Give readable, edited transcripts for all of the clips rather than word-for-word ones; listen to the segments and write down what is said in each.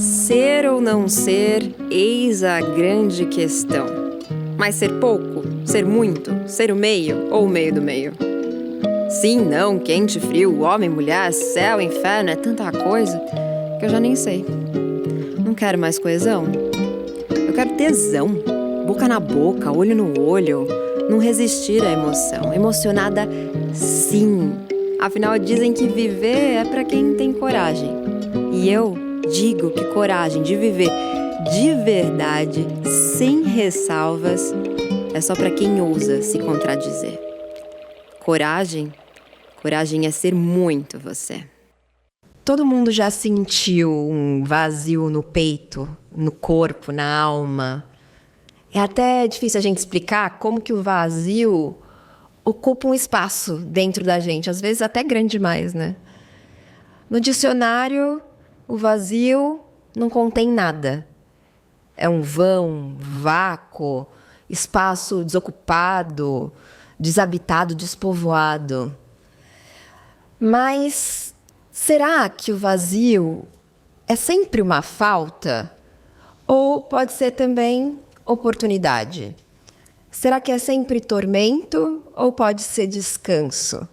Ser ou não ser, eis a grande questão. Mas ser pouco, ser muito, ser o meio ou o meio do meio? Sim, não, quente, frio, homem, mulher, céu, inferno, é tanta coisa que eu já nem sei. Não quero mais coesão. Eu quero tesão, boca na boca, olho no olho, não resistir à emoção. Emocionada, sim. Afinal, dizem que viver é pra quem tem coragem. E eu digo que coragem de viver de verdade, sem ressalvas, é só pra quem ousa se contradizer. Coragem é ser muito você. Todo mundo já sentiu um vazio no peito, no corpo, na alma. É até difícil a gente explicar como que o vazio ocupa um espaço dentro da gente, às vezes até grande demais, né? No dicionário, o vazio não contém nada. É um vão, vácuo, espaço desocupado, desabitado, despovoado. Mas será que o vazio é sempre uma falta? Ou pode ser também oportunidade? Será que é sempre tormento ou pode ser descanso?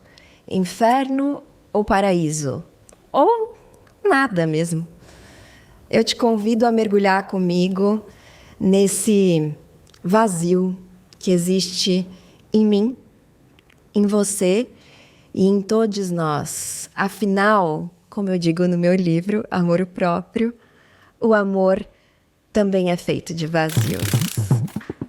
Inferno ou paraíso? Ou nada mesmo? Eu te convido a mergulhar comigo nesse vazio que existe em mim, em você e em todos nós. Afinal, como eu digo no meu livro, Amor Próprio, o amor também é feito de vazios.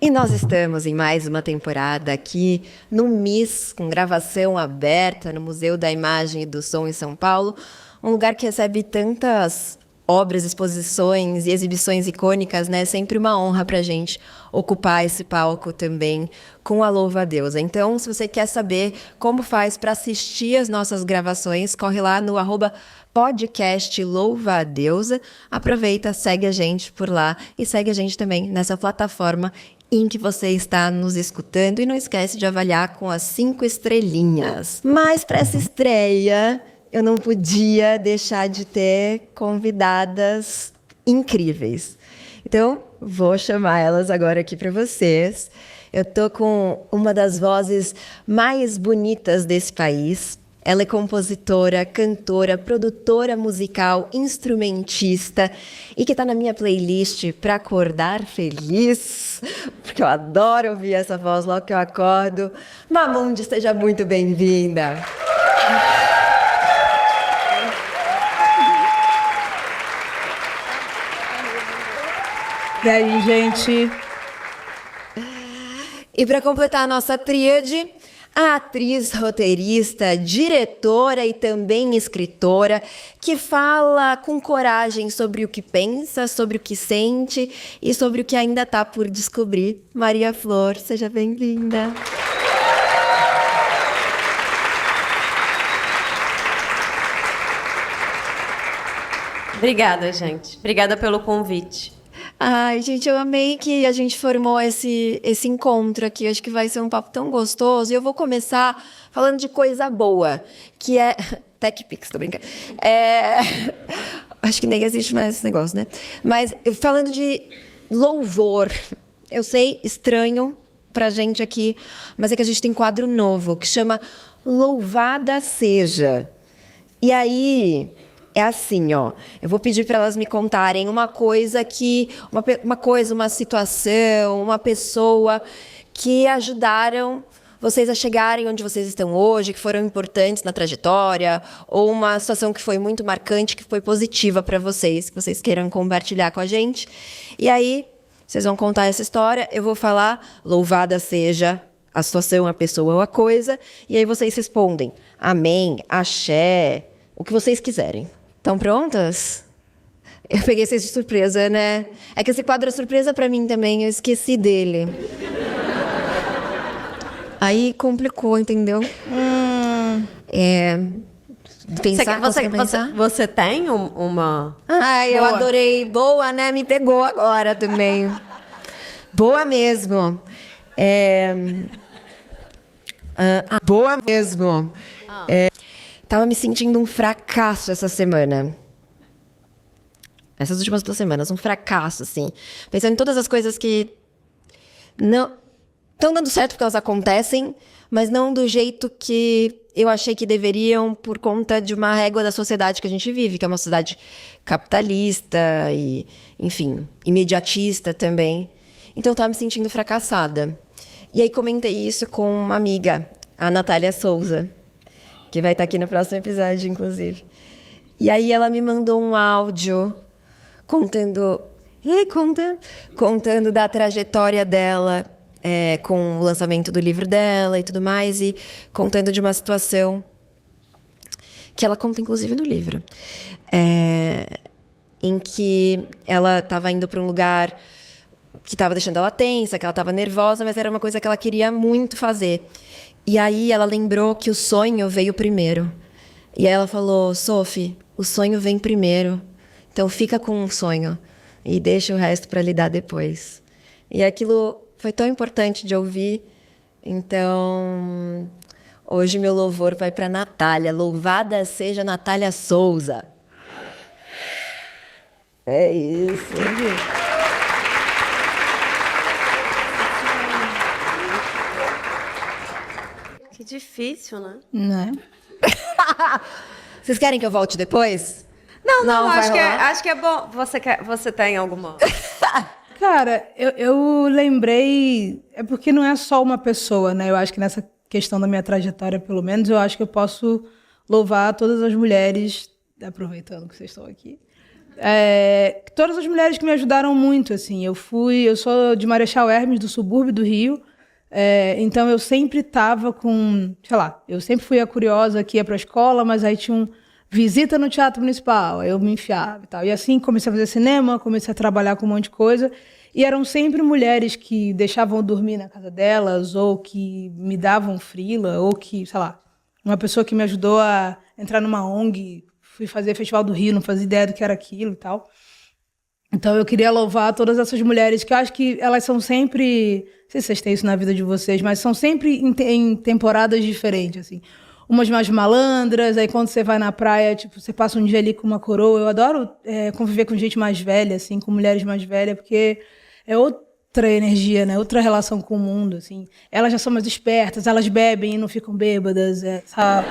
E nós estamos em mais uma temporada aqui no MIS, com gravação aberta no Museu da Imagem e do Som em São Paulo, um lugar que recebe tantas obras, exposições e exibições icônicas, né? É sempre uma honra para a gente ocupar esse palco também com a Louva a Deusa. Então, se você quer saber como faz para assistir as nossas gravações, corre lá no @podcast Louva a Deusa. Aproveita, segue a gente por lá e segue a gente também nessa plataforma em que você está nos escutando. E não esquece de avaliar com as 5 estrelinhas. Mas para essa estreia, eu não podia deixar de ter convidadas incríveis. Então, vou chamar elas agora aqui para vocês. Eu tô com uma das vozes mais bonitas desse país. Ela é compositora, cantora, produtora musical, instrumentista e que está na minha playlist para acordar feliz, porque eu adoro ouvir essa voz logo que eu acordo. Mamundi, seja muito bem-vinda. E aí, gente? E para completar a nossa tríade, a atriz, roteirista, diretora e também escritora, que fala com coragem sobre o que pensa, sobre o que sente e sobre o que ainda está por descobrir. Maria Flor, seja bem-vinda. Obrigada, gente. Obrigada pelo convite. Ai, gente, eu amei que a gente formou esse encontro aqui. Acho que vai ser um papo tão gostoso. E eu vou começar falando de coisa boa, que é... TechPix, tô brincando. Acho que nem existe mais esse negócio, né? Mas falando de louvor. Eu sei, estranho pra gente aqui, mas é que a gente tem um quadro novo, que chama Louvada Seja. E aí... é assim, ó. Eu vou pedir para elas me contarem uma coisa que... uma situação, uma pessoa que ajudaram vocês a chegarem onde vocês estão hoje, que foram importantes na trajetória, ou uma situação que foi muito marcante, que foi positiva para vocês, que vocês queiram compartilhar com a gente. E aí, vocês vão contar essa história, eu vou falar, louvada seja a situação, a pessoa ou a coisa, e aí vocês respondem, amém, axé, o que vocês quiserem. Estão prontas? Eu peguei vocês de surpresa, né? É que esse quadro é surpresa pra mim também, eu esqueci dele. Aí complicou, entendeu? Você tem uma... Ai, eu adorei. Boa, né? Me pegou agora também. Boa mesmo. Boa mesmo. Tava me sentindo um fracasso essa semana. Essas últimas 2 semanas, um fracasso, assim. Pensando em todas as coisas que não estão dando certo porque elas acontecem, mas não do jeito que eu achei que deveriam por conta de uma régua da sociedade que a gente vive, que é uma sociedade capitalista e, enfim, imediatista também. Então, eu estava me sentindo fracassada. E aí, comentei isso com uma amiga, a Natália Souza, que vai estar aqui no próximo episódio, inclusive. E aí, ela me mandou um áudio contando da trajetória dela com o lançamento do livro dela e tudo mais, e contando de uma situação que ela conta, inclusive, no livro, em que ela estava indo para um lugar que estava deixando ela tensa, que ela estava nervosa, mas era uma coisa que ela queria muito fazer. E aí ela lembrou que o sonho veio primeiro. E aí ela falou: Sophie, o sonho vem primeiro, então fica com o sonho e deixa o resto para lidar depois. E aquilo foi tão importante de ouvir. Então, hoje meu louvor vai para Natália. Louvada seja Natália Souza. É isso. Que difícil, né? Não é? Vocês querem que eu volte depois? Não, vai acho que é bom. Você tem alguma? Cara, eu lembrei... É porque não é só uma pessoa, né? Eu acho que nessa questão da minha trajetória, pelo menos, eu acho que eu posso louvar todas as mulheres, aproveitando que vocês estão aqui, todas as mulheres que me ajudaram muito, assim. Eu sou de Marechal Hermes, do subúrbio do Rio, então eu sempre estava com... Sei lá, eu sempre fui a curiosa que ia para a escola, mas aí tinha visita no Teatro Municipal, aí eu me enfiava e tal. E assim comecei a fazer cinema, comecei a trabalhar com um monte de coisa. E eram sempre mulheres que deixavam eu dormir na casa delas, ou que me davam freela, ou que, sei lá, uma pessoa que me ajudou a entrar numa ONG, fui fazer Festival do Rio, não fazia ideia do que era aquilo e tal. Então eu queria louvar todas essas mulheres, que eu acho que elas são sempre... Não sei se vocês têm isso na vida de vocês, mas são sempre em temporadas diferentes, assim. Umas mais malandras, aí quando você vai na praia, tipo, você passa um dia ali com uma coroa. Eu adoro conviver com gente mais velha, assim, com mulheres mais velhas, porque é outra energia, né? Outra relação com o mundo, assim. Elas já são mais espertas, elas bebem e não ficam bêbadas, sabe?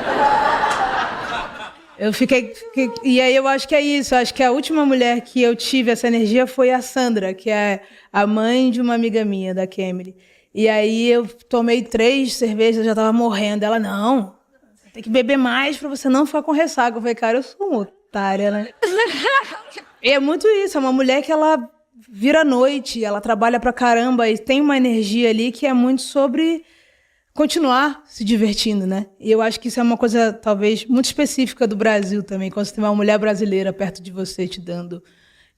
E aí eu acho que é isso. Acho que a última mulher que eu tive essa energia foi a Sandra, que é a mãe de uma amiga minha, da Kemily. E aí eu tomei 3 cervejas, já tava morrendo. Ela, não, tem que beber mais pra você não ficar com ressaca. Eu falei, cara, eu sou uma otária, né? E é muito isso, é uma mulher que ela vira à noite, ela trabalha pra caramba e tem uma energia ali que é muito sobre continuar se divertindo, né? E eu acho que isso é uma coisa, talvez, muito específica do Brasil também. Quando você tem uma mulher brasileira perto de você te dando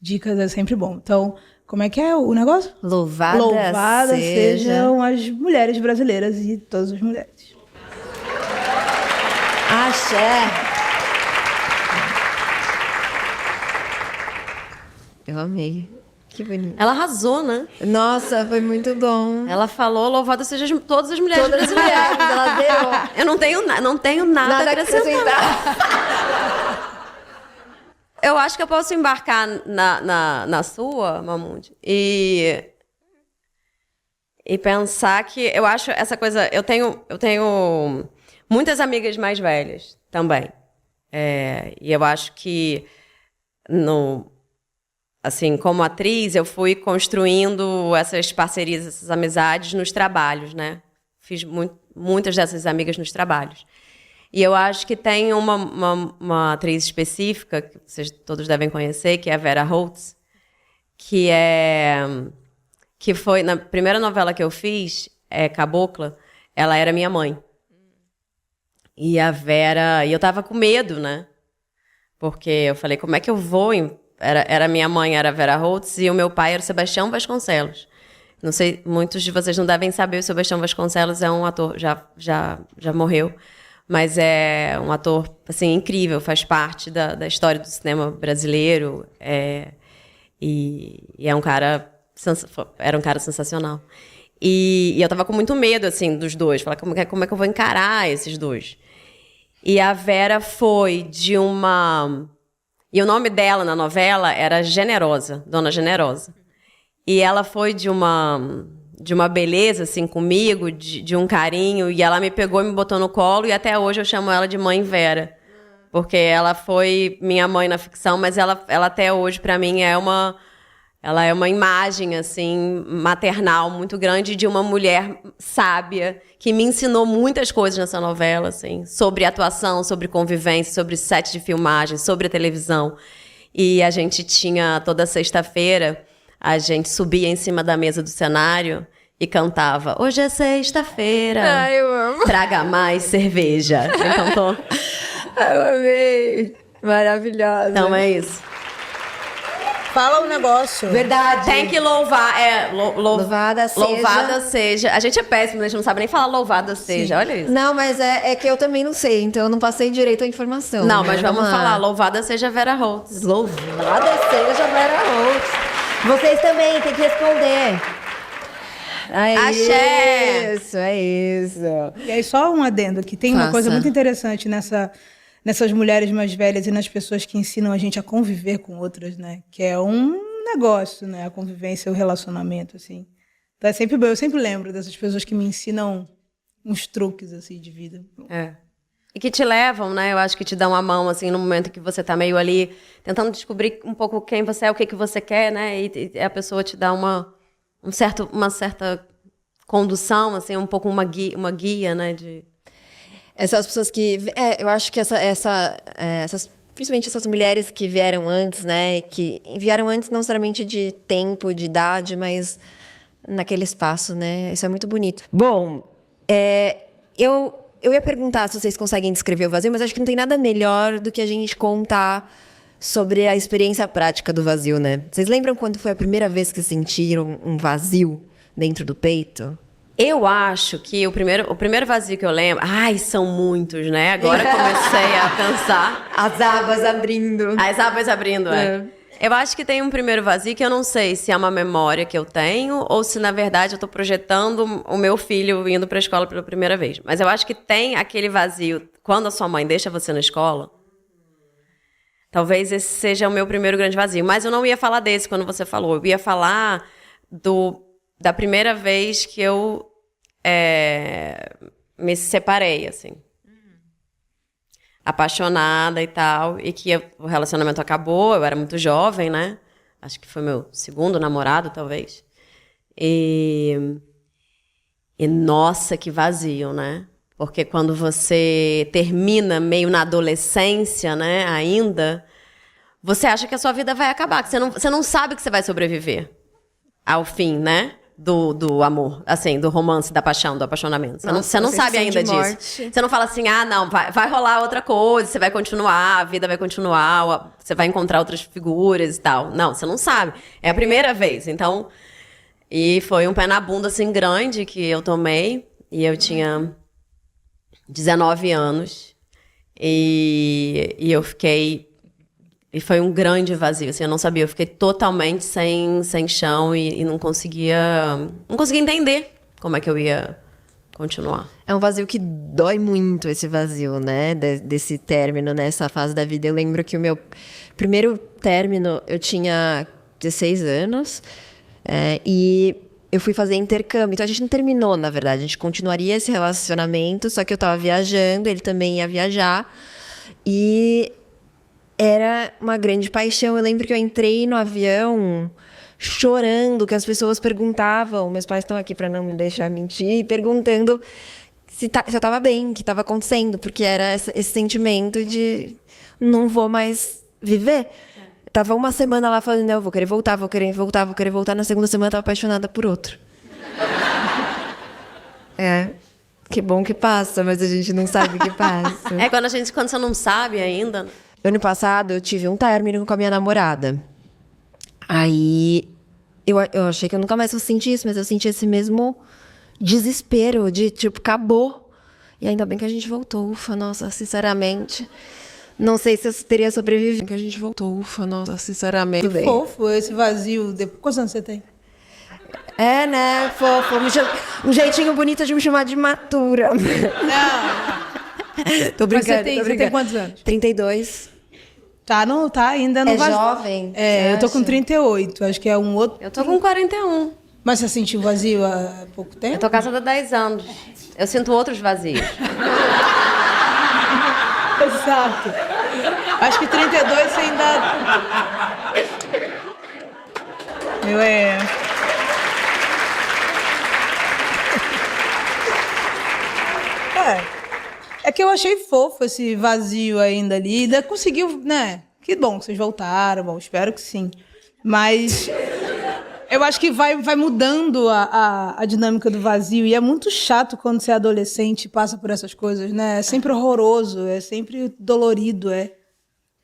dicas, é sempre bom. Então, como é que é o negócio? Louvada sejam as mulheres brasileiras e todas as mulheres. Axé! Eu amei. Que bonito. Ela arrasou, né? Nossa, foi muito bom. Ela falou, louvada sejam todas as mulheres Todas as brasileiras. mulheres, ela zerou. Eu não tenho nada a acrescentar. Eu acho que eu posso embarcar na sua, Mamundi, e pensar que eu acho essa coisa... Eu tenho muitas amigas mais velhas também. E eu acho que, assim, como atriz, eu fui construindo essas parcerias, essas amizades nos trabalhos, né? Fiz muitas dessas amigas nos trabalhos. E eu acho que tem uma atriz específica, que vocês todos devem conhecer, que é a Vera Holtz, que foi, na primeira novela que eu fiz, Cabocla, ela era minha mãe. E a Vera... E eu tava com medo, né? Porque eu falei, como é que eu vou... Era minha mãe, era a Vera Holtz, e o meu pai era o Sebastião Vasconcelos. Não sei, muitos de vocês não devem saber, o Sebastião Vasconcelos é um ator, já morreu, mas é um ator, assim, incrível, faz parte da história do cinema brasileiro, e é um cara, era um cara sensacional. E eu tava com muito medo, assim, dos dois, falar como é que eu vou encarar esses dois. E a Vera foi de uma... E o nome dela na novela era Generosa, Dona Generosa. E ela foi de uma beleza, assim, comigo, de um carinho. E ela me pegou e me botou no colo. E até hoje eu chamo ela de Mãe Vera. Porque ela foi minha mãe na ficção, mas ela até hoje, pra mim, ela é uma imagem, assim, maternal muito grande de uma mulher sábia que me ensinou muitas coisas nessa novela, assim, sobre atuação, sobre convivência, sobre set de filmagem, sobre a televisão. E a gente tinha, toda sexta-feira, a gente subia em cima da mesa do cenário e cantava: hoje é sexta-feira, Eu amo. traga mais cerveja. Então, Eu amei. Maravilhosa. então é isso. Fala um negócio. Verdade. Tem que louvar, Louvada seja. Louvada seja. A gente é péssimo, a gente não sabe nem falar louvada seja, olha isso. Não, mas é que eu também não sei, então eu não passei direito a informação. Não, né? mas vamos lá. falar, louvada seja Vera Holtz. Louvada seja Vera Holtz. Vocês também têm que responder. É Axé! isso, é isso. E aí, só um adendo, que tem uma Faça. coisa muito interessante nessas mulheres mais velhas e nas pessoas que ensinam a gente a conviver com outras, né? Que é um negócio, né? A convivência, o relacionamento, assim. Então, eu sempre lembro dessas pessoas que me ensinam uns truques, assim, de vida. É. E que te levam, né? Eu acho que te dão a mão, assim, no momento que você tá meio ali tentando descobrir um pouco quem você é, o que você quer, né? E a pessoa te dá uma certa condução, assim, um pouco uma guia, né? Essas pessoas que... eu acho que essas, principalmente essas mulheres que vieram antes, né? Que vieram antes não necessariamente de tempo, de idade, mas naquele espaço, né? Isso é muito bonito. Bom, eu ia perguntar se vocês conseguem descrever o vazio, mas acho que não tem nada melhor do que a gente contar sobre a experiência prática do vazio, né? Vocês lembram quando foi a primeira vez que sentiram um vazio dentro do peito? Eu acho que o primeiro vazio que eu lembro... Ai, são muitos, né? Agora comecei a pensar. As abas abrindo. As abas abrindo, É. Eu acho que tem um primeiro vazio que eu não sei se é uma memória que eu tenho ou se, na verdade, eu tô projetando o meu filho indo pra escola pela primeira vez. Mas eu acho que tem aquele vazio quando a sua mãe deixa você na escola. Talvez esse seja o meu primeiro grande vazio. Mas eu não ia falar desse quando você falou. Eu ia falar da primeira vez que eu me separei, assim. Apaixonada e tal. E que o relacionamento acabou. Eu era muito jovem, né? Acho que foi meu segundo namorado, talvez. E nossa, que vazio, né? Porque quando você termina meio na adolescência, né, ainda, você acha que a sua vida vai acabar, que você não sabe que você vai sobreviver ao fim, né, do amor, assim, do romance, da paixão, do apaixonamento. Você não sabe ainda disso. Você não fala assim, não, vai rolar outra coisa, você vai continuar, a vida vai continuar, você vai encontrar outras figuras e tal. Não, você não sabe. É a primeira vez, então... E foi um pé na bunda, assim, grande que eu tomei, e eu tinha 19 anos, e eu fiquei... E foi um grande vazio, assim, eu não sabia, eu fiquei totalmente sem chão e não conseguia entender como é que eu ia continuar. É um vazio que dói muito, esse vazio, né? Desse término, nessa fase da vida. Eu lembro que o meu primeiro término, eu tinha 16 anos, e eu fui fazer intercâmbio. Então, a gente não terminou, na verdade. A gente continuaria esse relacionamento, só que eu tava viajando, ele também ia viajar. E era uma grande paixão. Eu lembro que eu entrei no avião chorando, que as pessoas perguntavam, meus pais estão aqui para não me deixar mentir, perguntando se eu estava bem, o que estava acontecendo, porque era esse sentimento de não vou mais viver. Tava uma semana lá falando, eu vou querer voltar, vou querer voltar, vou querer voltar. Na segunda semana eu tava apaixonada por outro. Que bom que passa, mas a gente não sabe o que passa. Quando você não sabe ainda. Ano passado, eu tive um término com a minha namorada. Aí, eu achei que eu nunca mais fosse sentir isso, mas eu senti esse mesmo desespero de, tipo, acabou. E ainda bem que a gente voltou, ufa, nossa, sinceramente. Não sei se eu teria sobrevivido. Que a gente voltou, ufa, nossa, sinceramente. Que fofo, esse vazio. Quantos anos você tem? Né, fofo. Um jeitinho bonito de me chamar de imatura. Não. Tô brincando, Mas você tem quantos anos? 32. Tá ainda no É vazio. jovem? É, você eu tô com acha? 38, acho que é um outro. Eu tô com 41. Mas você sentiu vazio há pouco tempo? Eu tô casada há 10 anos. Eu sinto outros vazios. Exato. Acho que 32 você ainda... Eu É que eu achei fofo esse vazio ainda ali. Ainda conseguiu, né? Que bom que vocês voltaram, bom, espero que sim. Mas eu acho que vai mudando a dinâmica do vazio. E é muito chato quando você é adolescente e passa por essas coisas, né? É sempre horroroso, é sempre dolorido,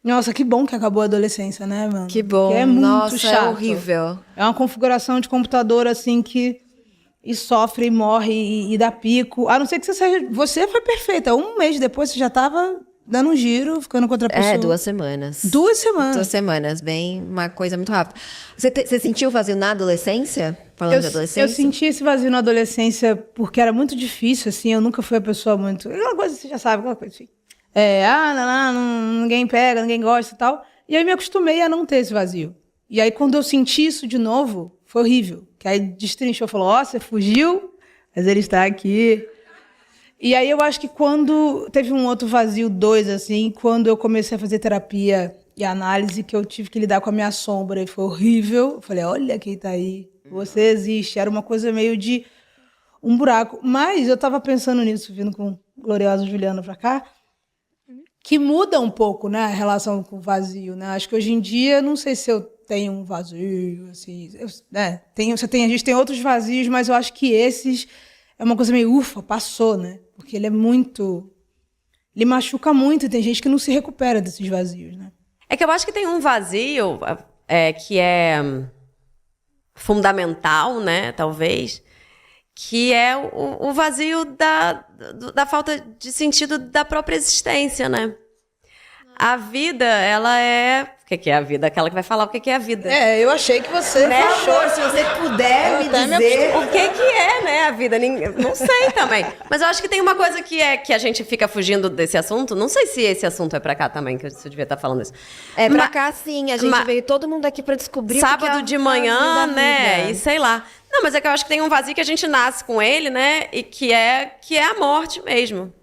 Nossa, que bom que acabou a adolescência, né, mano? Que bom. Porque é muito Nossa, chato. é horrível. É uma configuração de computador, assim, que... E sofre, e morre, e dá pico. A não ser que você seja... Você foi perfeita. Um mês depois, você já tava dando um giro, ficando com outra pessoa. 2 semanas. 2 semanas. 2 semanas, bem, uma coisa muito rápida. Você sentiu vazio na adolescência? Falando de adolescência? Eu senti esse vazio na adolescência porque era muito difícil, assim. Eu nunca fui a pessoa muito... Aquela coisa, você já sabe, aquela coisa assim. Ninguém pega, ninguém gosta e tal. E aí me acostumei a não ter esse vazio. E aí quando eu senti isso de novo, foi horrível. Que aí destrinchou, falou, você fugiu, mas ele está aqui. E aí eu acho que quando teve um outro vazio 2, assim, quando eu comecei a fazer terapia e análise, que eu tive que lidar com a minha sombra, e foi horrível. Eu falei, olha quem tá aí, você existe. Era uma coisa meio de um buraco. Mas eu tava pensando nisso, vindo com gloriosa Juliana pra cá, que muda um pouco, né, a relação com o vazio, né? Acho que hoje em dia, não sei se eu tenho um vazio, assim, a gente tem outros vazios, mas eu acho que esses é uma coisa meio, passou, né? Porque ele machuca muito, e tem gente que não se recupera desses vazios, né? É que eu acho que tem um vazio que é fundamental, né, talvez, que é o vazio da falta de sentido da própria existência, né? A vida, ela é... O que é a vida? Aquela que vai falar o que é a vida. Eu achei que você fechou. Se você puder me até me dizer... O que é, né, a vida? Não sei também. Mas eu acho que tem uma coisa que a gente fica fugindo desse assunto. Não sei se esse assunto é pra cá também, que você devia estar falando isso. É pra cá, sim. A gente veio todo mundo aqui pra descobrir sábado o que é de a manhã, vida da né? vida. E sei lá. Não, mas é que eu acho que tem um vazio que a gente nasce com ele, né? E que é a morte mesmo.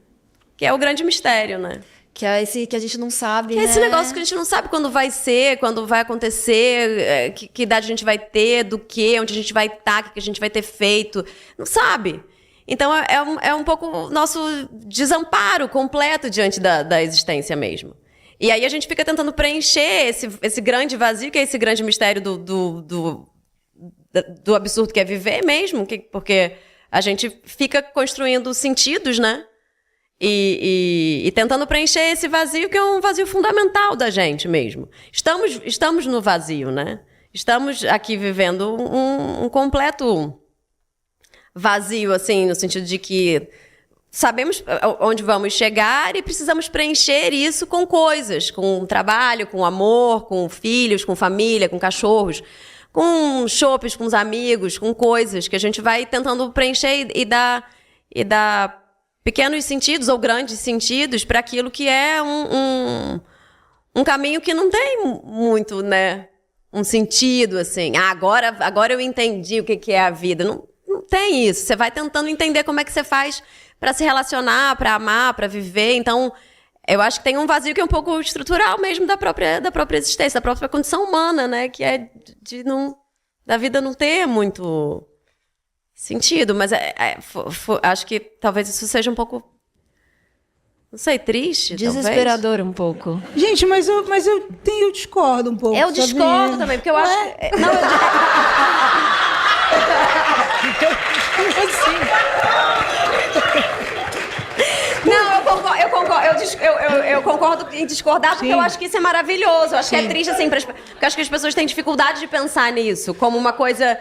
Que é o grande mistério, né? Que é esse que a gente não sabe, Que é né? esse negócio que a gente não sabe quando vai ser, quando vai acontecer, que idade a gente vai ter, do quê, onde a gente vai estar, o que a gente vai ter feito. Não sabe. Então, é um pouco o nosso desamparo completo diante da existência mesmo. E aí a gente fica tentando preencher esse grande vazio, que é esse grande mistério do absurdo que é viver mesmo, porque a gente fica construindo sentidos, né? E tentando preencher esse vazio, que é um vazio fundamental da gente mesmo. Estamos no vazio, né? Estamos aqui vivendo um completo vazio, assim, no sentido de que sabemos onde vamos chegar e precisamos preencher isso com coisas, com trabalho, com amor, com filhos, com família, com cachorros, com chopes, com os amigos, com coisas que a gente vai tentando preencher e dar pequenos sentidos ou grandes sentidos para aquilo que é um caminho que não tem muito, né, um sentido, assim. Agora eu entendi o que é a vida. Não tem isso. Você vai tentando entender como é que você faz para se relacionar, para amar, para viver. Então, eu acho que tem um vazio que é um pouco estrutural mesmo da própria existência, da própria condição humana, né, que é da vida não ter muito sentido, mas acho que talvez isso seja um pouco, não sei, triste, Desesperador talvez. um pouco. Gente, mas eu discordo um pouco. Eu discordo também, porque eu acho... Não, eu concordo em discordar, porque eu acho que isso é maravilhoso. Eu acho que é triste, assim, porque eu acho que as pessoas têm dificuldade de pensar nisso como uma coisa,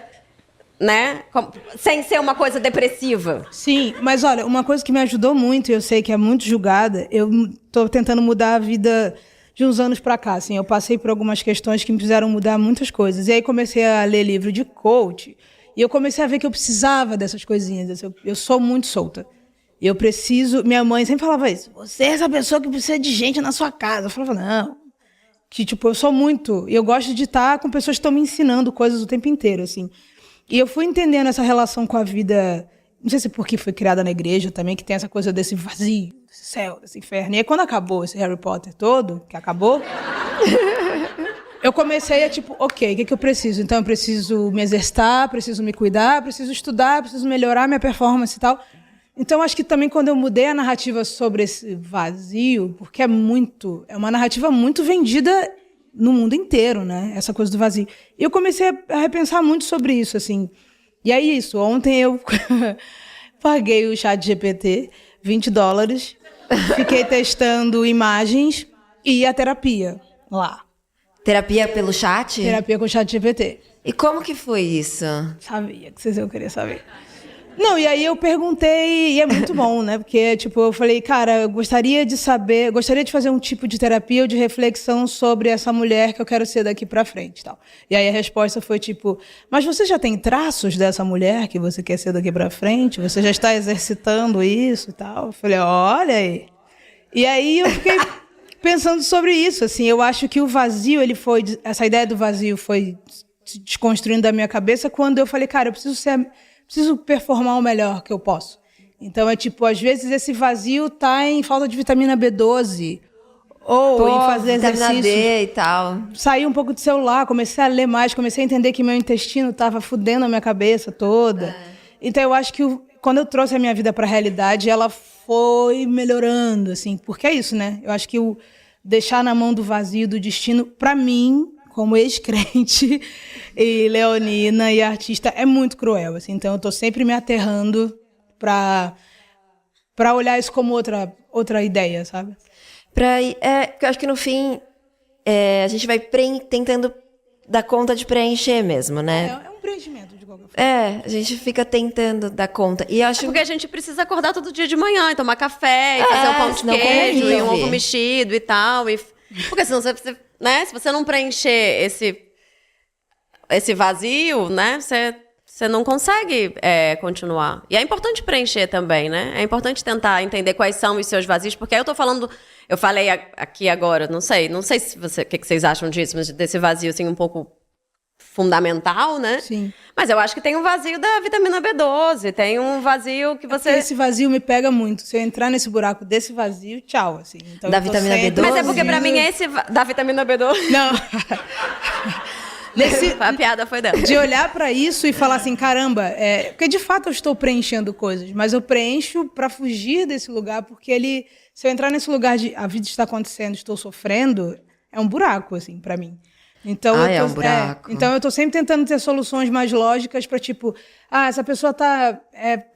né? Sem ser uma coisa depressiva. Sim, mas olha, uma coisa que me ajudou muito, e eu sei que é muito julgada, eu tô tentando mudar a vida de uns anos pra cá, assim. Eu passei por algumas questões que me fizeram mudar muitas coisas. E aí comecei a ler livro de coach, e eu comecei a ver que eu precisava dessas coisinhas. Eu sou muito solta. Eu preciso... Minha mãe sempre falava isso. Você é essa pessoa que precisa de gente na sua casa. Eu falava, não. que, tipo, eu sou muito... E eu gosto de estar com pessoas que estão me ensinando coisas o tempo inteiro, assim. E eu fui entendendo essa relação com a vida... Não sei se porque fui criada na igreja também, que tem essa coisa desse vazio, desse céu, desse inferno. E aí, quando acabou esse Harry Potter todo, que acabou... eu comecei a, tipo, ok, o que eu preciso? Então, eu preciso me exercitar, preciso me cuidar, preciso estudar, preciso melhorar minha performance e tal. Então, acho que também quando eu mudei a narrativa sobre esse vazio, porque é uma narrativa muito vendida no mundo inteiro, né? Essa coisa do vazio. E eu comecei a repensar muito sobre isso, assim. E é isso, ontem eu paguei o ChatGPT, $20, fiquei testando imagens e a terapia lá. Terapia pelo chat? Terapia com o ChatGPT. E como que foi isso? Sabia que vocês iam querer saber. Não, e aí eu perguntei, e é muito bom, né? Porque, tipo, eu falei, cara, eu gostaria de fazer um tipo de terapia ou de reflexão sobre essa mulher que eu quero ser daqui pra frente e tal. E aí a resposta foi, tipo, mas você já tem traços dessa mulher que você quer ser daqui pra frente? Você já está exercitando isso e tal? Eu falei, olha aí. E aí eu fiquei pensando sobre isso, assim, eu acho que o vazio, essa ideia do vazio foi se desconstruindo da minha cabeça quando eu falei, cara, eu preciso performar o melhor que eu posso. Então, é tipo, às vezes esse vazio tá em falta de vitamina B12 ou em fazer vitamina exercício. D e tal. Saí um pouco do celular, comecei a ler mais, comecei a entender que meu intestino tava fudendo a minha cabeça toda. Então, eu acho que quando eu trouxe a minha vida para a realidade, ela foi melhorando, assim, porque é isso, né? Eu acho que o deixar na mão do vazio, do destino, para mim, como ex-crente e leonina e artista, é muito cruel, assim. Então eu tô sempre me aterrando para olhar isso como outra ideia, sabe? Porque eu acho que no fim a gente vai tentando dar conta de preencher mesmo, né? É um preenchimento de qualquer forma. A gente fica tentando dar conta. E eu acho Porque a gente precisa acordar todo dia de manhã e tomar café, e fazer um pão de senão queijo, como e um vive? ovo mexido e tal. Porque senão você, né, se você não preencher esse vazio, né, você não consegue continuar. E é importante preencher também, né? É importante tentar entender quais são os seus vazios, porque aí eu falei aqui agora, não sei se o que vocês acham disso, mas desse vazio assim um pouco fundamental, né? Sim. Mas eu acho que tem um vazio da vitamina B12, tem um vazio que você... Esse vazio me pega muito. Se eu entrar nesse buraco desse vazio, tchau, assim. Então, Da eu tô vitamina sempre- B12? Mas é porque pra mim esse da vitamina B12... Não. A piada foi dela. De olhar pra isso e falar assim, caramba, porque de fato eu estou preenchendo coisas, mas eu preencho pra fugir desse lugar, porque se eu entrar nesse lugar de a vida está acontecendo, estou sofrendo, é um buraco, assim, pra mim. Então, é um buraco. então eu tô sempre tentando ter soluções mais lógicas pra, tipo, essa pessoa tá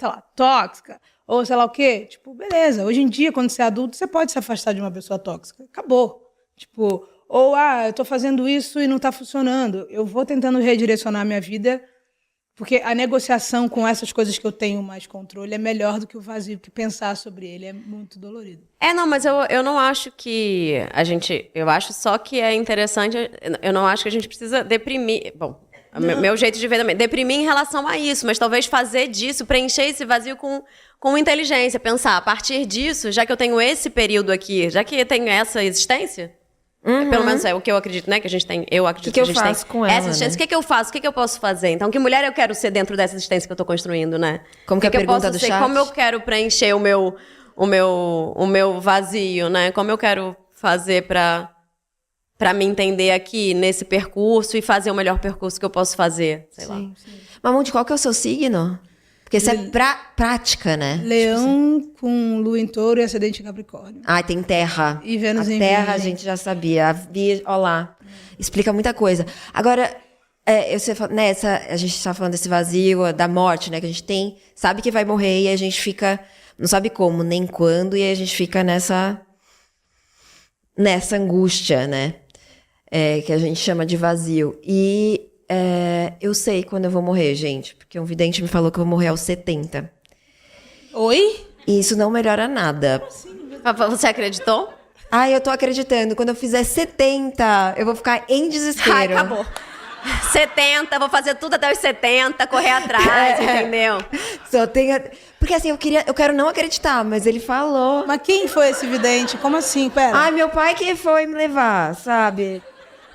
lá, tóxica, ou sei lá o quê. Tipo, beleza, hoje em dia, quando você é adulto, você pode se afastar de uma pessoa tóxica. Acabou. Tipo, ou, eu tô fazendo isso e não tá funcionando. Eu vou tentando redirecionar a minha vida, porque a negociação com essas coisas que eu tenho mais controle é melhor do que o vazio, porque pensar sobre ele é muito dolorido. Não, mas eu não acho que eu acho só que é interessante, eu não acho que a gente precisa deprimir, bom, meu jeito de ver também, deprimir em relação a isso, mas talvez fazer disso, preencher esse vazio com inteligência, pensar, a partir disso, já que eu tenho esse período aqui, já que eu tenho essa existência, pelo menos é o que eu acredito, né? Que a gente tem. Eu acredito que a gente tem. O que eu faço com ela, essa existência. né? O que eu faço? O que eu posso fazer? Então, que mulher eu quero ser dentro dessa existência que eu tô construindo, né? Como que é a pergunta do chat? Como eu quero preencher o meu vazio, né? Como eu quero fazer pra me entender aqui nesse percurso e fazer o melhor percurso que eu posso fazer. Sei lá. Sim. Mamundi, qual que é o seu signo? Porque isso é prática, né? Leão com lua em touro e ascendente em Capricórnio. Tem terra. E Vênus a em terra Virgem. a gente já sabia. Ó lá. Explica muita coisa. Agora, você fala, né, a gente está falando desse vazio, da morte, né? Que a gente sabe que vai morrer e a gente fica... Não sabe como, nem quando. E a gente fica nessa angústia, né? Que a gente chama de vazio. E eu sei quando eu vou morrer, gente. Porque um vidente me falou que eu vou morrer aos 70. Oi? E isso não melhora nada. Você acreditou? Eu tô acreditando. Quando eu fizer 70, eu vou ficar em desespero. Acabou. 70, vou fazer tudo até os 70, correr atrás, entendeu? Porque assim, eu quero não acreditar, mas ele falou. Mas quem foi esse vidente? Como assim? Pera. Ai, meu pai que foi me levar, sabe?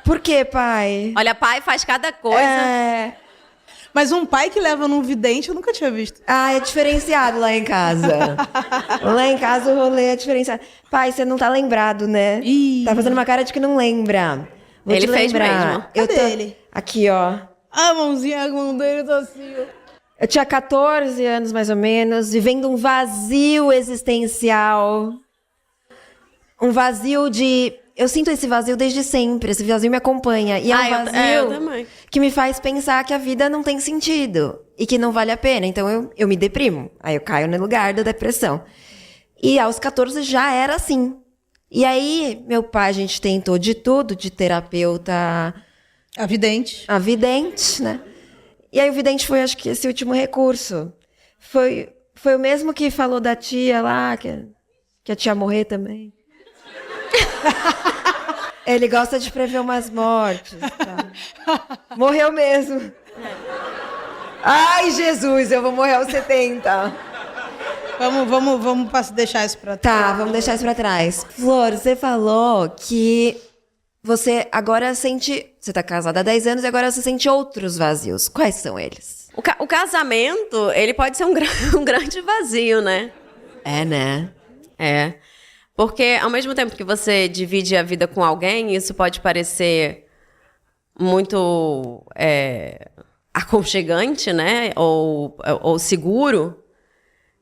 Por quê, pai? Olha, pai faz cada coisa. É... Mas um pai que leva num vidente eu nunca tinha visto. Ah, é diferenciado lá em casa. Lá em casa o rolê é diferenciado. Pai, você não tá lembrado, né? Ih. Tá fazendo uma cara de que não lembra. Vou Ele te fez lembrar. mesmo. Cadê ele? Aqui, ó. A mão dele tá assim, ó. Eu tinha 14 anos, mais ou menos, vivendo um vazio existencial. Um vazio de... Eu sinto esse vazio desde sempre. Esse vazio me acompanha. E é um vazio eu também. que me faz pensar que a vida não tem sentido. E que não vale a pena. Então eu me deprimo. Aí eu caio no lugar da depressão. E aos 14 já era assim. E aí, meu pai, a gente tentou de tudo. De terapeuta A vidente. a vidente, né? E aí o vidente foi, acho que, esse último recurso. Foi o mesmo que falou da tia lá, que a tia ia morrer também. Ele gosta de prever umas mortes. Tá? Morreu mesmo. Ai, Jesus, eu vou morrer aos 70. Vamos deixar isso pra trás. Tá, vamos deixar isso pra trás. Flor, você falou que você agora sente... Você tá casada há 10 anos e agora você sente outros vazios. Quais são eles? O casamento, ele pode ser um grande vazio, né? É, né? É. Porque ao mesmo tempo que você divide a vida com alguém, isso pode parecer muito aconchegante, né? Ou seguro.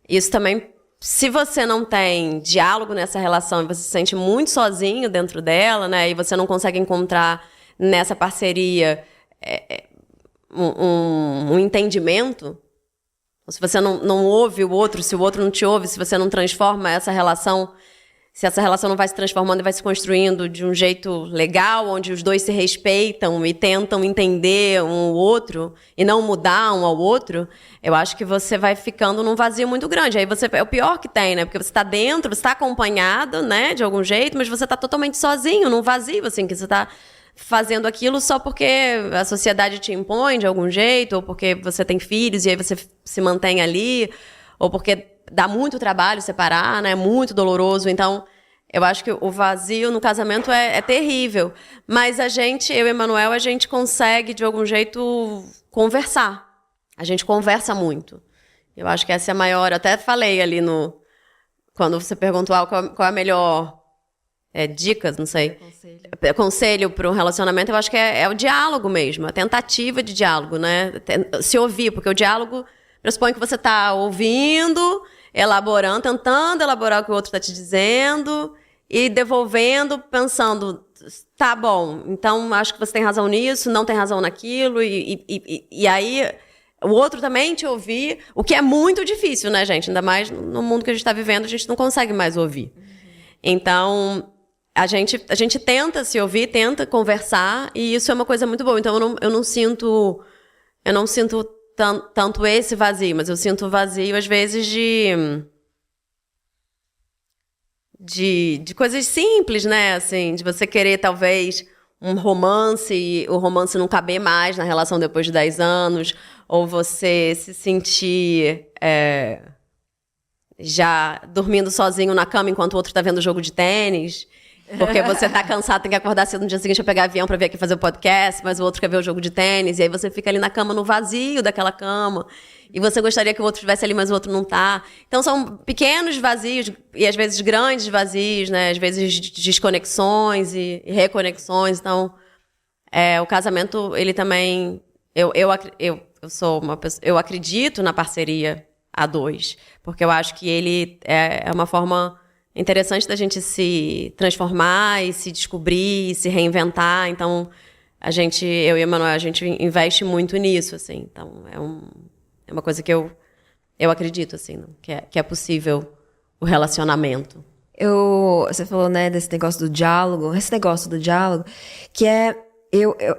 Isso também, se você não tem diálogo nessa relação e você se sente muito sozinho dentro dela, né? E você não consegue encontrar nessa parceria um entendimento, se você não ouve o outro, se o outro não te ouve, se você não transforma essa relação, se essa relação não vai se transformando e vai se construindo de um jeito legal, onde os dois se respeitam e tentam entender um ao outro e não mudar um ao outro, eu acho que você vai ficando num vazio muito grande. Aí é o pior que tem, né? Porque você está dentro, você está acompanhado, né, de algum jeito, mas você está totalmente sozinho, num vazio, assim, que você está fazendo aquilo só porque a sociedade te impõe de algum jeito, ou porque você tem filhos e aí você se mantém ali, ou porque dá muito trabalho separar, né? Muito doloroso. Então, eu acho que o vazio no casamento é terrível. Mas eu e a Emanuel, a gente consegue, de algum jeito, conversar. A gente conversa muito. Eu acho que essa é a maior... Eu até falei ali quando você perguntou qual é a melhor... dicas, não sei. Conselho para um relacionamento, eu acho que é o diálogo mesmo. A tentativa de diálogo, né? Se ouvir, porque o diálogo pressupõe que você está ouvindo, elaborando, tentando elaborar o que o outro está te dizendo e devolvendo, pensando, tá bom, então acho que você tem razão nisso, não tem razão naquilo, e aí o outro também te ouvir, o que é muito difícil, né, gente? Ainda mais no mundo que a gente está vivendo, a gente não consegue mais ouvir. Então, a gente tenta se ouvir, tenta conversar, e isso é uma coisa muito boa. Então, eu não sinto tanto esse vazio, mas eu sinto vazio, às vezes, de coisas simples, né? Assim, de você querer, talvez, um romance e o romance não caber mais na relação depois de 10 anos, ou você se sentir já dormindo sozinho na cama enquanto o outro está vendo jogo de tênis. Porque você tá cansado, tem que acordar cedo no dia seguinte pra pegar avião pra vir aqui fazer o podcast, mas o outro quer ver o jogo de tênis, e aí você fica ali na cama, no vazio daquela cama, e você gostaria que o outro estivesse ali, mas o outro não tá. Então são pequenos vazios, e às vezes grandes vazios, né? Às vezes desconexões e reconexões. Então, o casamento, ele também... Eu sou uma pessoa... Eu acredito na parceria a dois, porque eu acho que ele é uma forma... interessante da gente se transformar e se descobrir e se reinventar. Então, eu e a Emanuel, a gente investe muito nisso, assim. Então, é uma coisa que eu acredito, assim, que é possível o relacionamento. Você falou, né, desse negócio do diálogo, que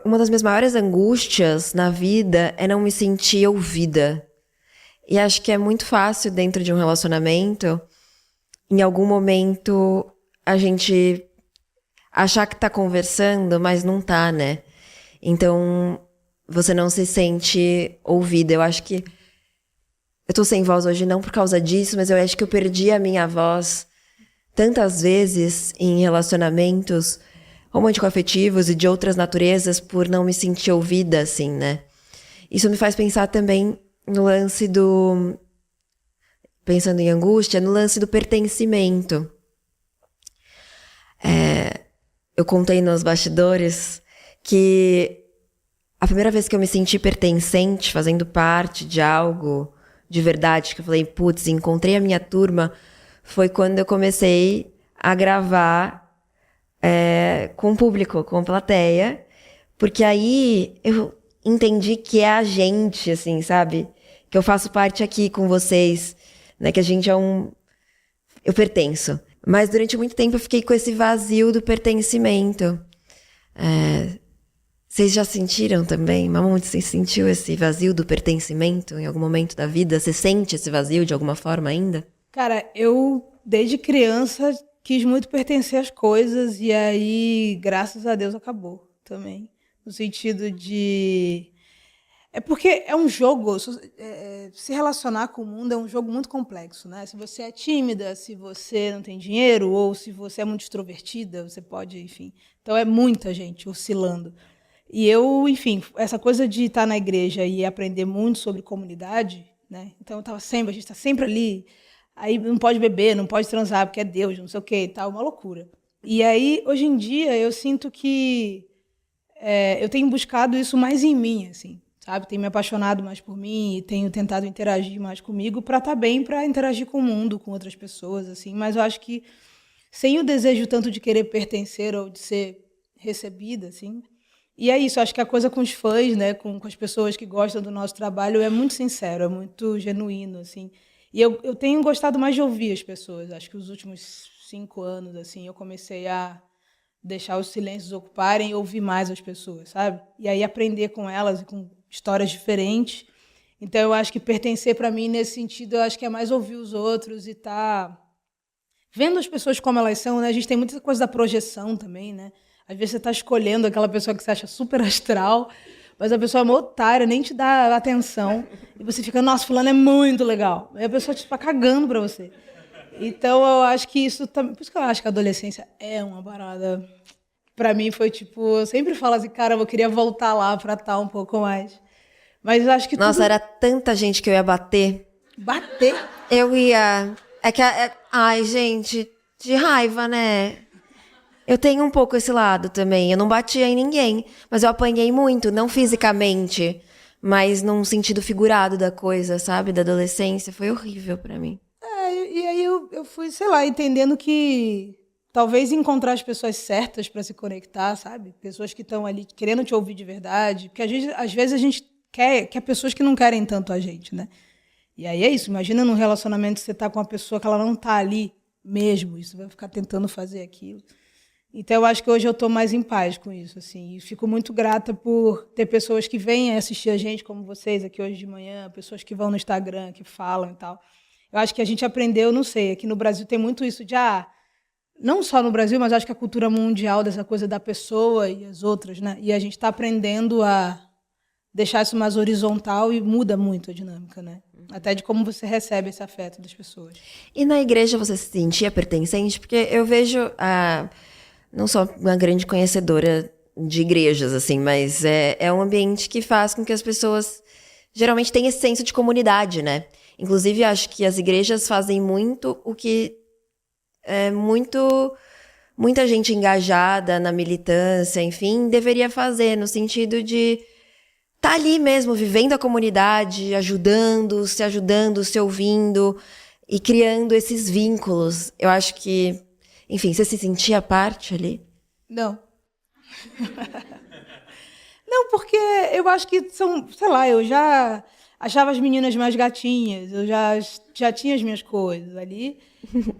uma das minhas maiores angústias na vida é não me sentir ouvida. E acho que é muito fácil, dentro de um relacionamento... em algum momento, a gente achar que tá conversando, mas não tá, né? Então, você não se sente ouvida. Eu acho que Eu tô sem voz hoje não por causa disso, mas eu acho que eu perdi a minha voz tantas vezes em relacionamentos romântico-afetivos e de outras naturezas por não me sentir ouvida, assim, né? Isso me faz pensar também no lance do... Pensando em angústia, no lance do pertencimento. Eu contei nos bastidores que a primeira vez que eu me senti pertencente, fazendo parte de algo de verdade, que eu falei, putz, encontrei a minha turma, foi quando eu comecei a gravar com o público, com a plateia, porque aí eu entendi que é a gente, assim, sabe? Que eu faço parte aqui com vocês, né? Que a gente é eu pertenço. Mas durante muito tempo eu fiquei com esse vazio do pertencimento. Vocês já sentiram também? Mamu, você sentiu esse vazio do pertencimento em algum momento da vida? Você sente esse vazio de alguma forma ainda? Cara, eu, desde criança, quis muito pertencer às coisas e aí, graças a Deus, acabou também. No sentido de... É porque é um jogo, se relacionar com o mundo é um jogo muito complexo, né? Se você é tímida, se você não tem dinheiro, ou se você é muito extrovertida, você pode, enfim. Então é muita gente oscilando. E eu, enfim, essa coisa de estar na igreja e aprender muito sobre comunidade, né? Então a gente está sempre ali, aí não pode beber, não pode transar, porque é Deus, não sei o quê e tal, uma loucura. E aí, hoje em dia, eu sinto que eu tenho buscado isso mais em mim, assim. Sabe, tenho me apaixonado mais por mim e tenho tentado interagir mais comigo para estar bem, para interagir com o mundo, com outras pessoas, assim. Mas eu acho que sem o desejo tanto de querer pertencer ou de ser recebida, assim. E é isso, acho que a coisa com os fãs, né, com as pessoas que gostam do nosso trabalho é muito sincero, é muito genuíno, assim. E eu tenho gostado mais de ouvir as pessoas. Acho que os últimos 5 anos, assim, eu comecei a deixar os silêncios ocuparem e ouvir mais as pessoas, sabe? E aí aprender com elas e com histórias diferentes. Então, eu acho que pertencer para mim, nesse sentido, eu acho que é mais ouvir os outros e estar vendo as pessoas como elas são, né? A gente tem muita coisa da projeção também, né? Às vezes você está escolhendo aquela pessoa que você acha super astral, mas a pessoa é uma otária, nem te dá atenção, e você fica, nossa, fulano é muito legal. Aí a pessoa está cagando para você. Então, eu acho que isso também... Por isso que eu acho que a adolescência é uma parada... Para mim foi tipo... Eu sempre falo assim, cara, eu queria voltar lá para estar um pouco mais... Mas eu acho que Nossa, era tanta gente que eu ia bater. Bater? Eu ia... Ai, gente, de raiva, né? Eu tenho um pouco esse lado também. Eu não batia em ninguém, mas eu apanhei muito, não fisicamente, mas num sentido figurado da coisa, sabe? Da adolescência. Foi horrível pra mim. E aí eu fui, sei lá, entendendo que talvez encontrar as pessoas certas para se conectar, sabe? Pessoas que estão ali querendo te ouvir de verdade. Porque às vezes a gente quer pessoas que não querem tanto a gente, né? E aí é isso. Imagina num relacionamento que você tá com uma pessoa que ela não tá ali mesmo. E você vai ficar tentando fazer aquilo. Então, eu acho que hoje eu estou mais em paz com isso, assim. E fico muito grata por ter pessoas que vêm assistir a gente, como vocês aqui hoje de manhã, pessoas que vão no Instagram, que falam e tal. Eu acho que a gente aprendeu, não sei, aqui no Brasil tem muito isso de, não só no Brasil, mas acho que a cultura mundial dessa coisa da pessoa e as outras, né? E a gente está aprendendo a deixar isso mais horizontal e muda muito a dinâmica, né? Até de como você recebe esse afeto das pessoas. E na igreja você se sentia pertencente? Porque eu vejo... não sou uma grande conhecedora de igrejas, assim, mas é um ambiente que faz com que as pessoas geralmente tenham esse senso de comunidade, né? Inclusive, acho que as igrejas fazem muito o que muita gente engajada na militância, enfim, deveria fazer, no sentido de estar ali mesmo, vivendo a comunidade, ajudando, se ouvindo e criando esses vínculos. Eu acho que... Enfim, você se sentia parte ali? Não. Não, porque eu acho que são... Sei lá, eu já achava as meninas mais gatinhas, eu já tinha as minhas coisas ali,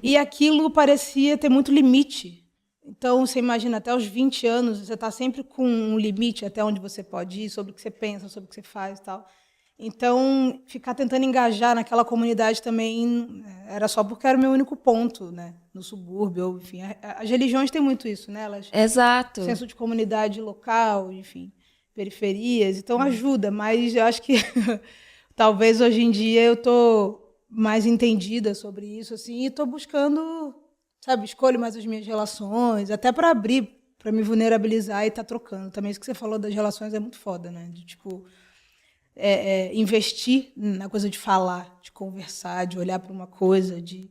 e aquilo parecia ter muito limite. Então, você imagina, até os 20 anos, você está sempre com um limite até onde você pode ir, sobre o que você pensa, sobre o que você faz e tal. Então, ficar tentando engajar naquela comunidade também era só porque era o meu único ponto, né? No subúrbio, ou, enfim. As religiões têm muito isso, né? Exato. Senso de comunidade local, enfim, periferias. Então, ajuda, mas eu acho que talvez hoje em dia eu tô mais entendida sobre isso, assim, e tô buscando, sabe, escolho mais as minhas relações, até para abrir, para me vulnerabilizar e tá trocando. Também isso que você falou das relações é muito foda, né? De, tipo, investir na coisa de falar, de conversar, de olhar para uma coisa, de...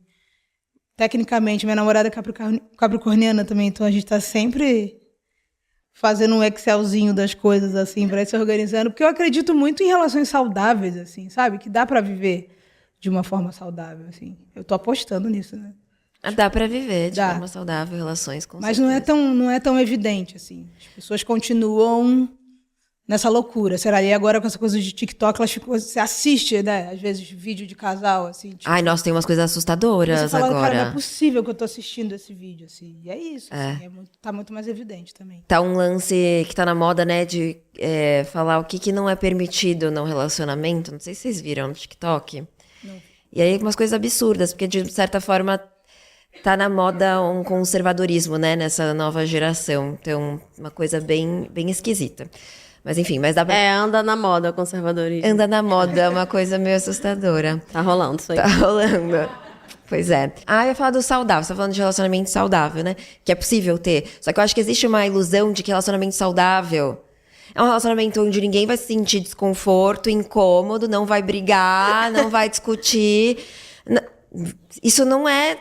Tecnicamente, minha namorada é capricorniana também, então a gente tá sempre fazendo um Excelzinho das coisas, assim, para ir se organizando, porque eu acredito muito em relações saudáveis, assim, sabe? Que dá para viver de uma forma saudável, assim. Eu tô apostando nisso, né? Dá pra viver de Dá. forma saudável relações com Mas certeza. não é tão evidente, assim. As pessoas continuam nessa loucura. Será? E agora com essa coisa de TikTok, você assiste, né? Às vezes, vídeo de casal, assim. Tipo, Ai, nossa, tem umas coisas você assustadoras fala, cara, não é agora. possível que eu tô assistindo esse vídeo, assim. E é isso, assim. Tá muito mais evidente também. Tá um lance que tá na moda, né, de falar o que não é permitido no relacionamento. Não sei se vocês viram no TikTok. Não. E aí umas coisas absurdas, porque de certa forma tá na moda um conservadorismo, né, nessa nova geração. Então, uma coisa bem, bem esquisita. Mas enfim, mas dá pra... Anda na moda o conservadorismo. Anda na moda, é uma coisa meio assustadora. Tá rolando isso aí. Tá rolando. Pois é. Ah, eu ia falar do saudável. Você tá falando de relacionamento saudável, né? Que é possível ter. Só que eu acho que existe uma ilusão de que relacionamento saudável é um relacionamento onde ninguém vai sentir desconforto, incômodo, não vai brigar, não vai discutir. Isso não é...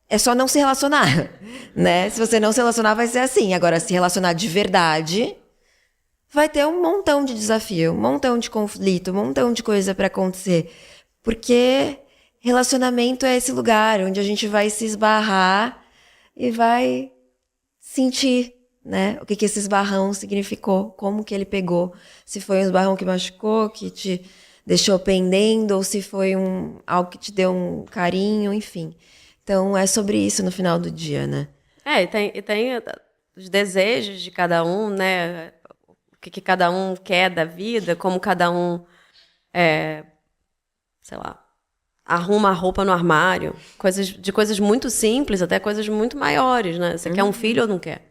É só não se relacionar, né? Se você não se relacionar, vai ser assim. Agora, se relacionar de verdade... vai ter um montão de desafio, um montão de conflito, um montão de coisa pra acontecer. Porque relacionamento é esse lugar onde a gente vai se esbarrar e vai sentir, né? O que esse esbarrão significou, como que ele pegou. Se foi um esbarrão que machucou, que te deixou pendendo, ou se foi algo que te deu um carinho, enfim. Então, é sobre isso no final do dia, né? E tem os desejos de cada um, né? O que cada um quer da vida, como cada um, sei lá, arruma a roupa no armário. Coisas muito simples, até coisas muito maiores, né? Você quer um filho ou não quer?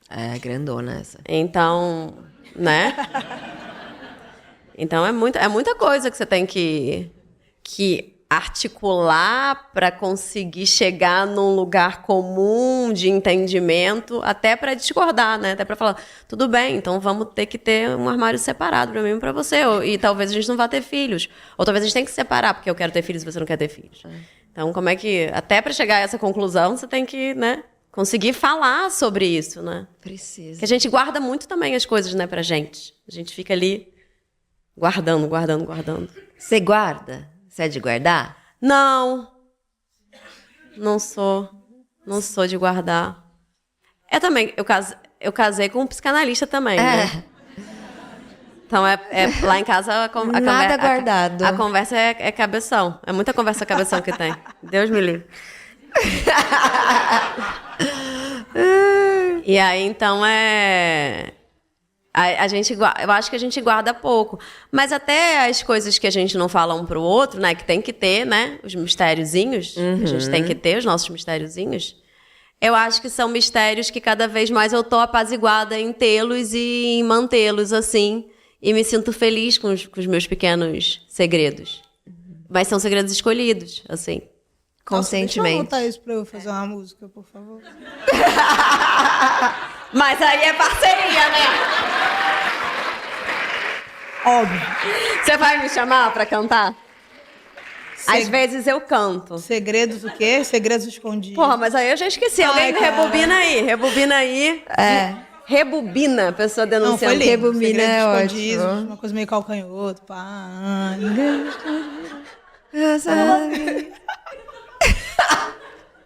É grandona essa. Então, né? Então é muita coisa que você tem que articular para conseguir chegar num lugar comum de entendimento, até para discordar, né? Até para falar, tudo bem, então vamos ter que ter um armário separado para mim e para você, e talvez a gente não vá ter filhos, ou talvez a gente tenha que separar porque eu quero ter filhos e você não quer ter filhos. Então, como é que até para chegar a essa conclusão, você tem que, né, conseguir falar sobre isso, né? Precisa. Que a gente guarda muito também as coisas, né, pra gente. A gente fica ali guardando. Você guarda? Você é de guardar? Não sou de guardar. Eu casei com um psicanalista também, né? Então, lá em casa, Nada guardado. A conversa é cabeção. É muita conversa cabeção que tem. Deus me livre. E aí, então, eu acho que a gente guarda pouco. Mas até as coisas que a gente não fala um pro outro, né? Que tem que ter, né? Os mistériozinhos. A gente tem que ter os nossos mistériozinhos. Eu acho que são mistérios que cada vez mais eu tô apaziguada em tê-los e em mantê-los, assim. E me sinto feliz com os meus pequenos segredos. Mas são segredos escolhidos, assim. Consentimento. Deixa eu anotar isso pra eu fazer uma música, por favor. Mas aí é parceria, né? Óbvio. Você vai me chamar pra cantar? Às vezes eu canto. Segredos o quê? Segredos escondidos. Porra, mas aí eu já esqueci. Alguém rebobina aí. Rebobina, a pessoa Não, denunciando. foi lindo. Rebobina Segredos é escondidos, ótimo. uma coisa meio calcanhoto. Pá.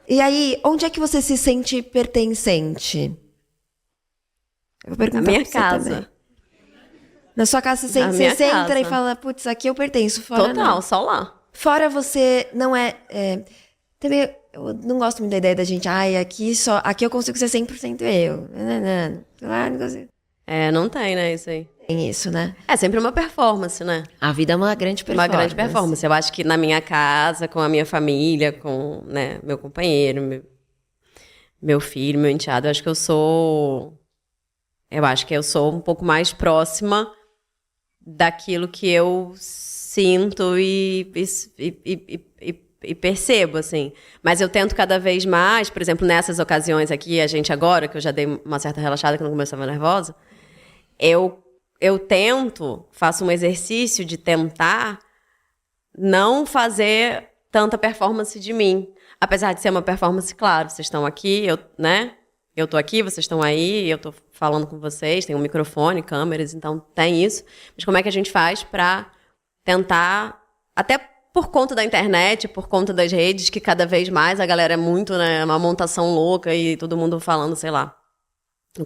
E aí, onde é que você se sente pertencente? Eu vou perguntar Na minha pra você casa. também. Na sua casa você Na sente, minha você entra casa. e fala, putz, aqui eu pertenço, fora Total, não. só lá. Fora você não também eu não gosto muito da ideia da gente, aqui eu consigo ser 100% eu. Lá não consigo. Não tem, né, isso aí. Tem isso, né? É sempre uma performance, né? A vida é uma grande Uma performance. grande performance. Eu acho que na minha casa, com a minha família, com, né, meu companheiro, meu filho, meu enteado, eu acho que eu sou um pouco mais próxima daquilo que eu sinto e percebo, assim. Mas eu tento cada vez mais, por exemplo, nessas ocasiões aqui, a gente agora, que eu já dei uma certa relaxada, que eu não começava nervosa, eu faço um exercício de tentar não fazer tanta performance de mim. Apesar de ser uma performance, claro, vocês estão aqui, eu tô aqui, vocês estão aí, eu tô falando com vocês, tem um microfone, câmeras, então tem isso. Mas como é que a gente faz para tentar, até por conta da internet, por conta das redes, que cada vez mais a galera é muito, né, uma montação louca e todo mundo falando, sei lá.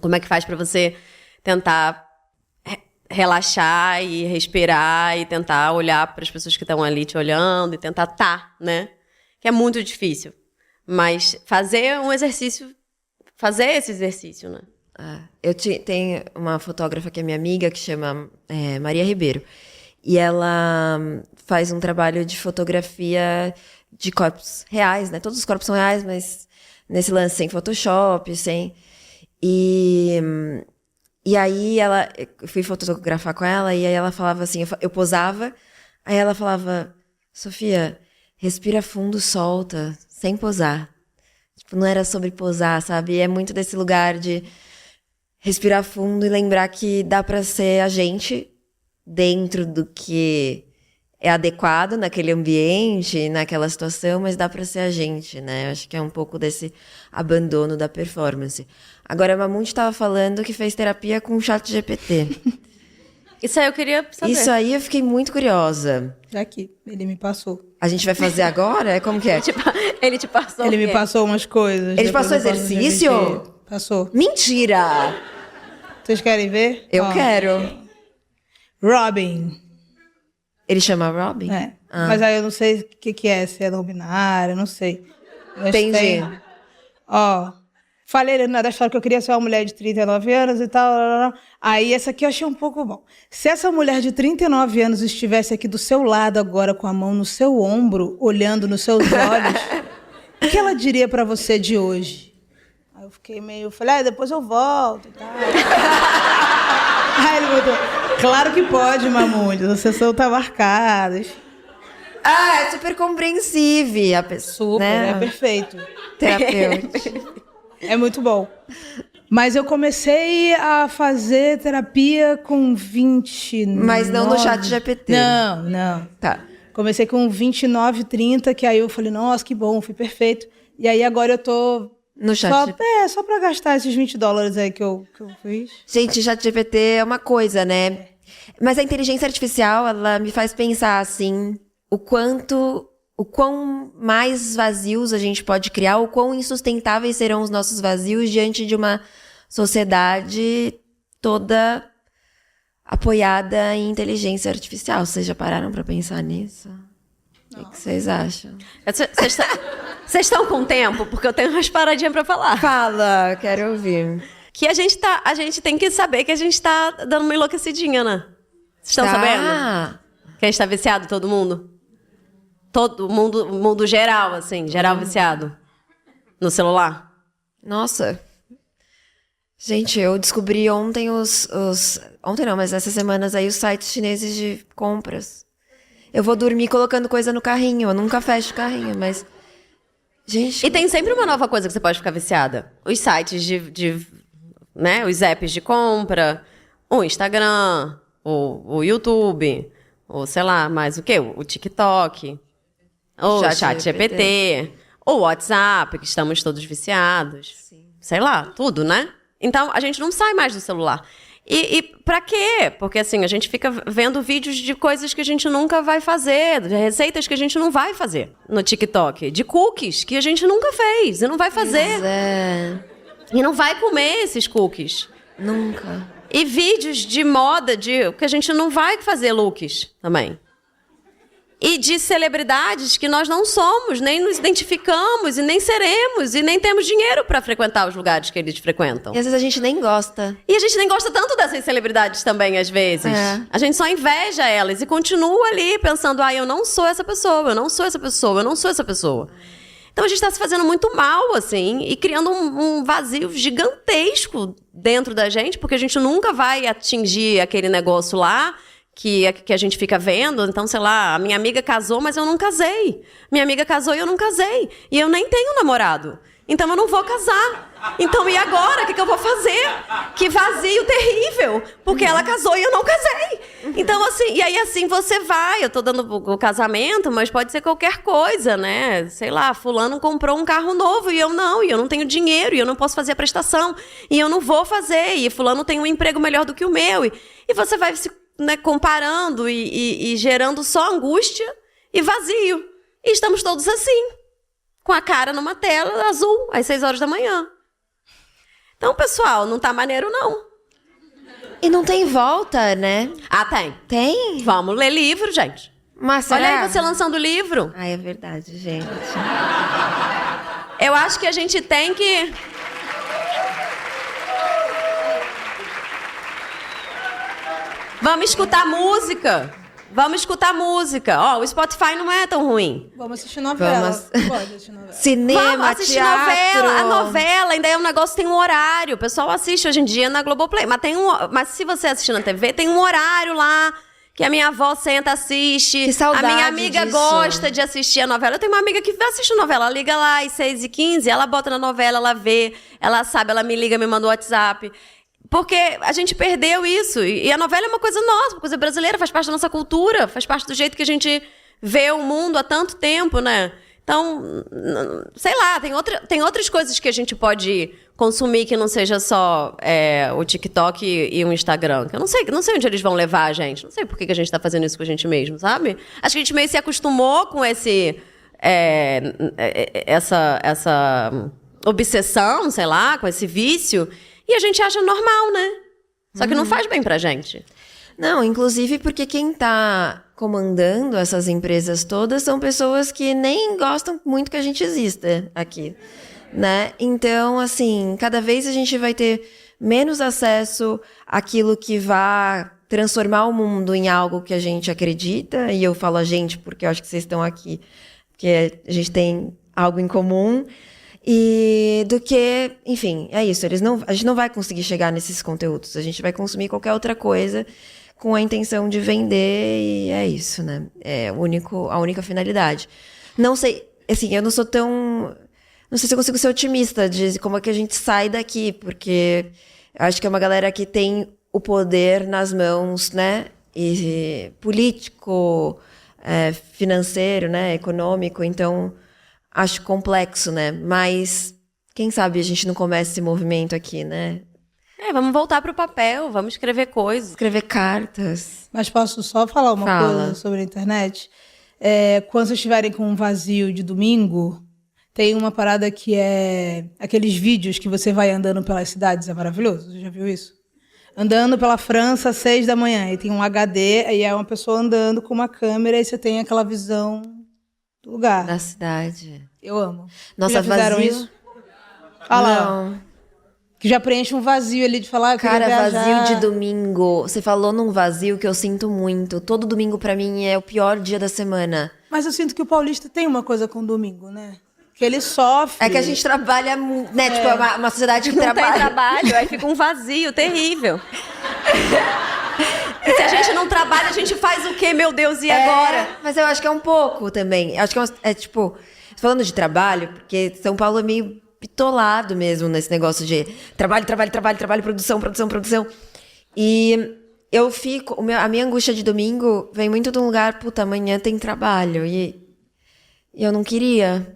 Como é que faz para você tentar relaxar e respirar e tentar olhar para as pessoas que estão ali te olhando e tentar né? Que é muito difícil. Mas fazer esse exercício, né? Eu tenho uma fotógrafa que é minha amiga, que chama Maria Ribeiro. E ela faz um trabalho de fotografia de corpos reais, né? Todos os corpos são reais, mas nesse lance sem Photoshop, sem... E aí eu fui fotografar com ela, e aí ela falava assim, eu posava, aí ela falava, Sofia, respira fundo, solta, sem posar. Tipo, não era sobre posar, sabe? É muito desse lugar de respirar fundo e lembrar que dá pra ser a gente dentro do que é adequado naquele ambiente, naquela situação, mas dá pra ser a gente, né? Eu acho que é um pouco desse abandono da performance. Agora, a Mamute estava falando que fez terapia com o ChatGPT. Isso aí eu queria saber. Isso aí eu fiquei muito curiosa. Já que ele me passou. A gente vai fazer agora? Como que é? Ele te passou Ele me passou umas coisas. Ele passou exercício? Passou. Mentira! Vocês querem ver? Eu quero. Robin. Ele chama Robin? É. Mas aí eu não sei o que é, se é não binário, não sei. Mas Entendi. Falei da história que eu queria ser uma mulher de 39 anos e tal. Aí essa aqui eu achei um pouco bom. Se essa mulher de 39 anos estivesse aqui do seu lado agora, com a mão no seu ombro, olhando nos seus olhos, o que ela diria pra você de hoje? Aí eu fiquei meio... Falei, depois eu volto e tal. Aí ele botou, claro que pode, Mamute, a sessão tá marcada. É super compreensível a pessoa. Super, né? é perfeito. Terapeuta. É muito bom. Mas eu comecei a fazer terapia com 29... Mas não no ChatGPT. Não. Tá. Comecei com 29, 30, que aí eu falei, nossa, que bom, fui perfeito. E aí agora eu tô... No ChatGPT. Só pra gastar esses $20 aí que eu fiz. Gente, ChatGPT é uma coisa, né? Mas a inteligência artificial, ela me faz pensar, assim, o quão mais vazios a gente pode criar, o quão insustentáveis serão os nossos vazios diante de uma sociedade toda apoiada em inteligência artificial. Vocês já pararam pra pensar nisso? O que vocês acham? Vocês estão com tempo? Porque eu tenho umas paradinhas pra falar. Fala, quero ouvir. Que a gente tem que saber que a gente tá dando uma enlouquecidinha, né? Vocês estão sabendo? Que a gente tá viciado, todo mundo? Todo mundo geral, assim, geral viciado no celular. Nossa. Gente, eu descobri ontem ontem não, mas essas semanas aí os sites chineses de compras. Eu vou dormir colocando coisa no carrinho, eu nunca fecho o carrinho, mas... Gente... E tem sempre uma nova coisa que você pode ficar viciada. Os sites né, os apps de compra, o Instagram, o YouTube, ou sei lá, mais o quê? O TikTok... O ChatGPT, o WhatsApp, que estamos todos viciados. Sim. Sei lá, tudo, né? Então, a gente não sai mais do celular. E pra quê? Porque, assim, a gente fica vendo vídeos de coisas que a gente nunca vai fazer, de receitas que a gente não vai fazer no TikTok, de cookies que a gente nunca fez e não vai fazer. Pois é. E não vai comer esses cookies. Nunca. E vídeos de moda, que a gente não vai fazer looks também. E de celebridades que nós não somos, nem nos identificamos, e nem seremos, e nem temos dinheiro para frequentar os lugares que eles frequentam. E às vezes a gente nem gosta. E a gente nem gosta tanto dessas celebridades também, às vezes. É. A gente só inveja elas e continua ali pensando, eu não sou essa pessoa, eu não sou essa pessoa, eu não sou essa pessoa. Então a gente está se fazendo muito mal, assim, e criando um vazio gigantesco dentro da gente, porque a gente nunca vai atingir aquele negócio lá, que a gente fica vendo. Então, sei lá, a minha amiga casou, mas eu não casei. Minha amiga casou e eu não casei. E eu nem tenho namorado. Então, eu não vou casar. Então, e agora? O que eu vou fazer? Que vazio terrível. Porque ela casou e eu não casei. Então, assim, e aí assim você vai. Eu tô dando o casamento, mas pode ser qualquer coisa, né? Sei lá, fulano comprou um carro novo e eu não tenho dinheiro, e eu não posso fazer a prestação. E eu não vou fazer. E fulano tem um emprego melhor do que o meu. E você vai se, né, comparando e gerando só angústia e vazio. E estamos todos assim. Com a cara numa tela azul, às 6 horas da manhã. Então, pessoal, não tá maneiro, não. E não tem volta, né? Ah, tem. Tem? Vamos ler livro, gente. Mas Olha será? aí você lançando livro. Ah, é verdade, gente. Eu acho que a gente tem que... Vamos escutar música. Vamos escutar música. Ó, o Spotify não é tão ruim. Vamos assistir novela. Pode assistir novela. Cinema, Vamos assistir teatro. novela. A novela ainda é um negócio, tem um horário. O pessoal assiste hoje em dia na Globoplay. Mas se você assistir na TV, tem um horário lá que a minha avó senta, assiste. Que saudade a minha amiga disso. gosta de assistir a novela. Eu tenho uma amiga que assiste novela. Ela liga lá às 6h15, ela bota na novela, ela vê, ela sabe, ela me liga, me manda o WhatsApp. Porque a gente perdeu isso. E a novela é uma coisa nossa, uma coisa brasileira, faz parte da nossa cultura, faz parte do jeito que a gente vê o mundo há tanto tempo, né? Então, sei lá, tem outras coisas que a gente pode consumir que não seja só o TikTok e o Instagram. Que eu não sei onde eles vão levar a gente. Não sei por que a gente tá fazendo isso com a gente mesmo, sabe? Acho que a gente meio se acostumou com essa obsessão, sei lá, com esse vício. E a gente acha normal, né? Só que não faz bem pra gente. Não, inclusive porque quem tá comandando essas empresas todas são pessoas que nem gostam muito que a gente exista aqui, né? Então, assim, cada vez a gente vai ter menos acesso àquilo que vai transformar o mundo em algo que a gente acredita. E eu falo a gente porque eu acho que vocês estão aqui, porque a gente tem algo em comum. E do que, enfim, é isso. A gente não vai conseguir chegar nesses conteúdos. A gente vai consumir qualquer outra coisa com a intenção de vender e é isso, né? É a única finalidade. Não sei, assim, eu não sou tão... Não sei se eu consigo ser otimista de como é que a gente sai daqui, porque eu acho que é uma galera que tem o poder nas mãos, né? E político, financeiro, né? Econômico, então... Acho complexo, né? Mas quem sabe a gente não começa esse movimento aqui, né? Vamos voltar pro papel, vamos escrever coisas. Escrever cartas. Mas posso só falar uma coisa sobre a internet? Quando vocês estiverem com um vazio de domingo, tem uma parada que é aqueles vídeos que você vai andando pelas cidades, é maravilhoso. Você já viu isso? Andando pela França às 6 da manhã, e tem um HD, aí é uma pessoa andando com uma câmera, e você tem aquela visão... do lugar. Da cidade. Eu amo. Nossa, já fizeram vazio? isso? Ah lá. Não. Que já preenche um vazio ali de falar, eu queria Cara, viajar. vazio de domingo. Você falou num vazio que eu sinto muito. Todo domingo pra mim é o pior dia da semana. Mas eu sinto que o paulista tem uma coisa com o domingo, né? Que ele sofre. É que a gente trabalha, né? Tipo, é uma sociedade que Não trabalha. tem trabalho, aí fica um vazio terrível. E se a gente não trabalha, a gente faz o quê, meu Deus, e agora? Mas eu acho que é um pouco também. Acho que tipo, falando de trabalho, porque São Paulo é meio bitolado mesmo nesse negócio de trabalho, produção. E eu fico... A minha angústia de domingo vem muito de um lugar, puta, amanhã tem trabalho. E eu não queria.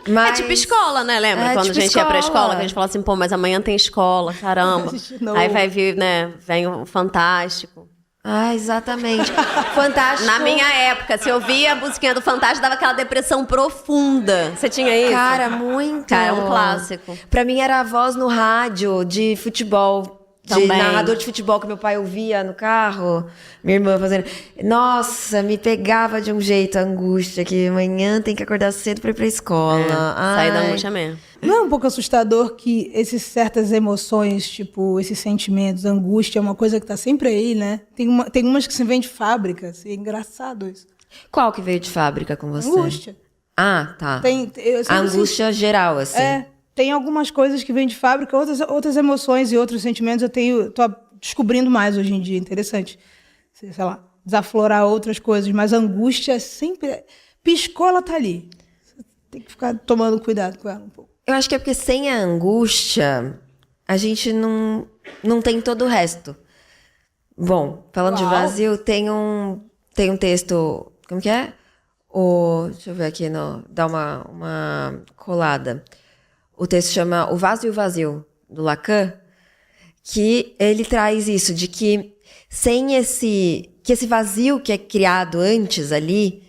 Mas... É tipo escola, né? Lembra? Quando tipo a gente ia pra escola. escola, que a gente falava assim, pô, mas amanhã tem escola, caramba. Aí vai vir, né? Vem o Fantástico. Ah, exatamente. Fantástico. Na minha época, se eu via a musiquinha do Fantástico, dava aquela depressão profunda. Você tinha isso? Cara, muito. Cara, é um clássico. Pra mim era a voz no rádio de futebol. De Também. narrador de futebol que meu pai ouvia no carro. Minha irmã fazendo. Nossa, me pegava de um jeito a angústia, que amanhã tem que acordar cedo pra ir pra escola. Sair da Ai. angústia mesmo. Não é um pouco assustador que essas certas emoções, tipo, esses sentimentos, angústia, é uma coisa que tá sempre aí, né? Tem umas que se vêm de fábrica, assim, é engraçado isso. Qual que veio de fábrica com você? Angústia. Ah, tá. Eu sempre A angústia geral, assim. Tem algumas coisas que vêm de fábrica, outras emoções e outros sentimentos tô descobrindo mais hoje em dia, interessante. sei lá, desaflorar outras coisas, mas a angústia é sempre... Piscou, ela tá ali. Você tem que ficar tomando cuidado com ela um pouco. Eu acho que é porque sem a angústia, a gente não tem todo o resto. Bom, falando de vazio, tem um texto... Como que é? Deixa eu ver aqui, dar uma colada. O texto chama O Vaso e o Vazio, do Lacan, que ele traz isso, de que sem esse vazio que é criado antes ali,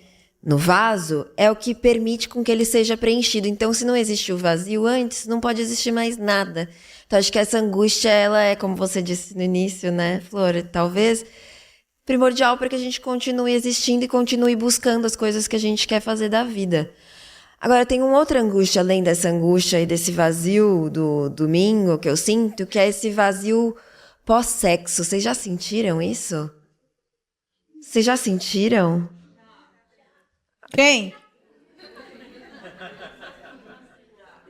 no vaso, é o que permite com que ele seja preenchido. Então, se não existe o vazio antes, não pode existir mais nada. Então, acho que essa angústia, ela é, como você disse no início, né, Flor, talvez primordial para que a gente continue existindo e continue buscando as coisas que a gente quer fazer da vida. Agora, tem uma outra angústia, além dessa angústia e desse vazio do domingo que eu sinto, que é esse vazio pós-sexo. Vocês já sentiram isso? Vocês já sentiram? Quem?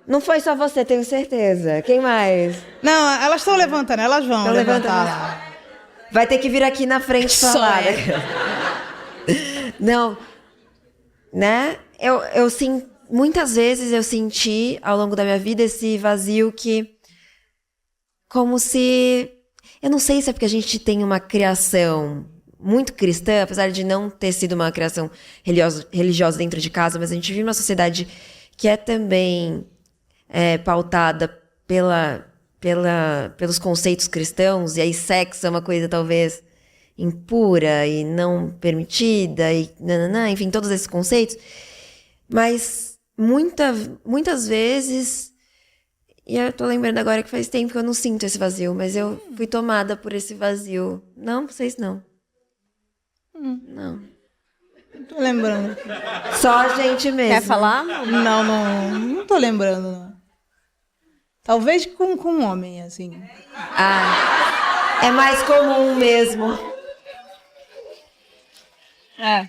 Não foi só você, tenho certeza. Quem mais? Não, elas estão levantando, elas vão Tão levantar levantando. lá. Vai ter que vir aqui na frente falar. Não, né? Eu sinto, muitas vezes eu senti ao longo da minha vida esse vazio que, como se, eu não sei se é porque a gente tem uma criação muito cristã, apesar de não ter sido uma criação religiosa dentro de casa, mas a gente vive uma sociedade que é também pautada pelos conceitos cristãos, e aí sexo é uma coisa talvez impura e não permitida, e nananã, enfim, todos esses conceitos. Mas muitas vezes, e eu tô lembrando agora que faz tempo que eu não sinto esse vazio, mas eu fui tomada por esse vazio. Não, vocês não. Não. Não tô lembrando. Só a gente mesmo. Quer falar? Não tô lembrando, não. Talvez com um homem, assim. Ah, é mais comum mesmo. É.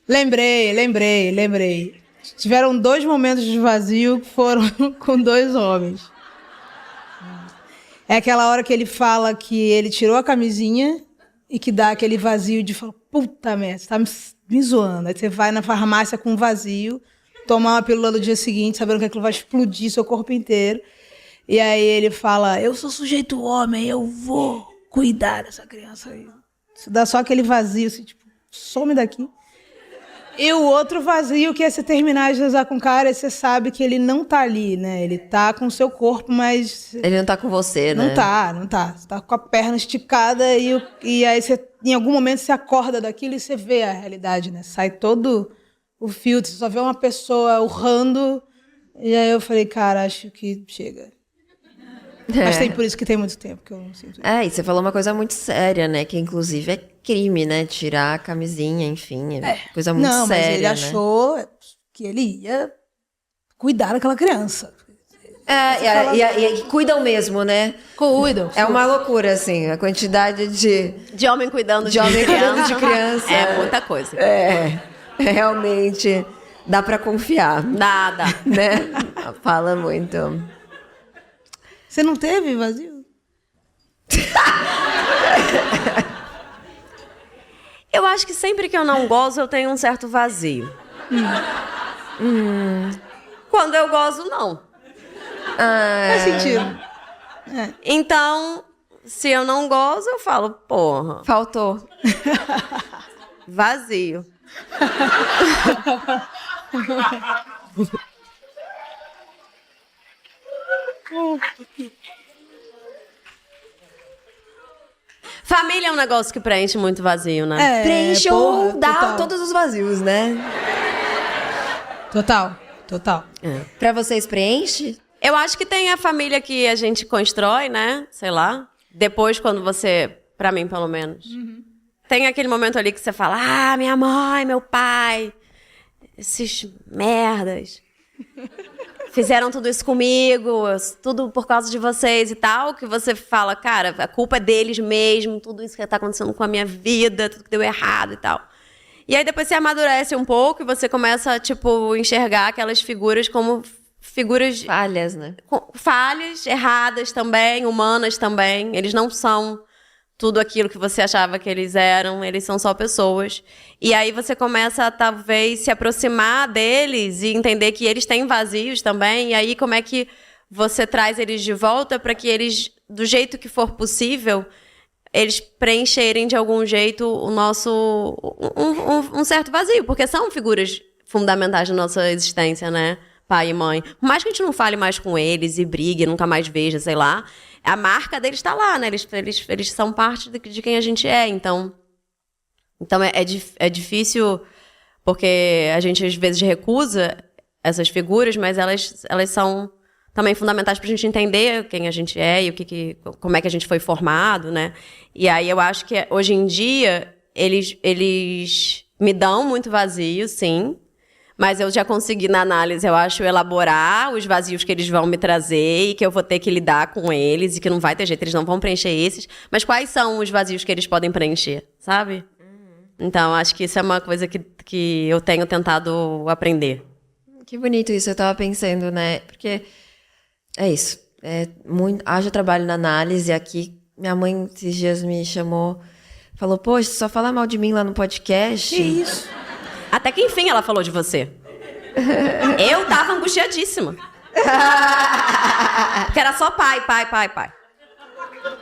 Lembrei. Tiveram 2 momentos de vazio que foram com 2 homens. É aquela hora que ele fala que ele tirou a camisinha e que dá aquele vazio de falar, puta merda, você tá me zoando. Aí você vai na farmácia com um vazio, tomar uma pílula no dia seguinte, sabendo que aquilo vai explodir seu corpo inteiro. E aí ele fala, eu sou sujeito homem, eu vou cuidar dessa criança aí. Isso dá só aquele vazio, assim, tipo, some daqui. E o outro vazio que é você terminar de usar com o cara e você sabe que ele não tá ali, né? Ele tá com o seu corpo, mas... Ele não tá com você, né? Não tá. Você tá com a perna esticada e aí você, em algum momento você acorda daquilo e você vê a realidade, né? Sai todo o filtro, você só vê uma pessoa urrando. E aí eu falei, cara, acho que chega. Mas tem por isso que tem muito tempo que eu não sinto isso. E você falou uma coisa muito séria, né? Que inclusive é crime, né? Tirar a camisinha, enfim. É coisa muito séria, mas ele né? achou que ele ia cuidar daquela criança. E cuidam mesmo, né? Cuidam. É uma loucura, assim, a quantidade De homem cuidando de homem cuidando de criança. criança. É muita coisa. Realmente dá pra confiar, Nada. né? Fala muito. Você não teve vazio? Eu acho que sempre que eu não gozo, eu tenho um certo vazio. Quando eu gozo, não. Faz sentido. Então, se eu não gozo, eu falo, porra, Faltou. vazio. Família é um negócio que preenche muito vazio, né? Preenche porra, ou dá total. todos os vazios, né? Total. Pra vocês preenche? Eu acho que tem a família que a gente constrói, né? Sei lá. Depois, quando você... Pra mim, pelo menos. Tem aquele momento ali que você fala, ah, minha mãe, meu pai, esses merdas. Fizeram tudo isso comigo, tudo por causa de vocês e tal, que você fala, cara, a culpa é deles mesmo, tudo isso que tá acontecendo com a minha vida, tudo que deu errado e tal. E aí depois você amadurece um pouco e você começa, tipo, enxergar aquelas figuras como figuras... Falhas, né? Falhas, erradas também, humanas também. Eles não são tudo aquilo que você achava que eles eram, eles são só pessoas. E aí você começa a, talvez, se aproximar deles e entender que eles têm vazios também. E aí como é que você traz eles de volta para que eles, do jeito que for possível, eles preencherem de algum jeito o nosso um certo vazio, porque são figuras fundamentais da nossa existência, né? Pai e mãe. Por mais que a gente não fale mais com eles e brigue, nunca mais veja, sei lá, a marca deles está lá, né? Eles são parte de quem a gente é, então é difícil, porque a gente às vezes recusa essas figuras, mas elas são também fundamentais para a gente entender quem a gente é e como é que a gente foi formado, né? E aí eu acho que hoje em dia eles me dão muito vazio, sim, mas eu já consegui na análise, eu acho, elaborar os vazios que eles vão me trazer e que eu vou ter que lidar com eles e que não vai ter jeito, eles não vão preencher esses. Mas quais são os vazios que eles podem preencher, sabe? Então, acho que isso é uma coisa que eu tenho tentado aprender. Que bonito isso, eu tava pensando, né? Porque é isso. Haja trabalho na análise. Aqui, minha mãe esses dias me chamou, falou, poxa, só fala mal de mim lá no podcast. Que isso? Até que enfim ela falou de você. Eu tava angustiadíssima. Porque era só pai.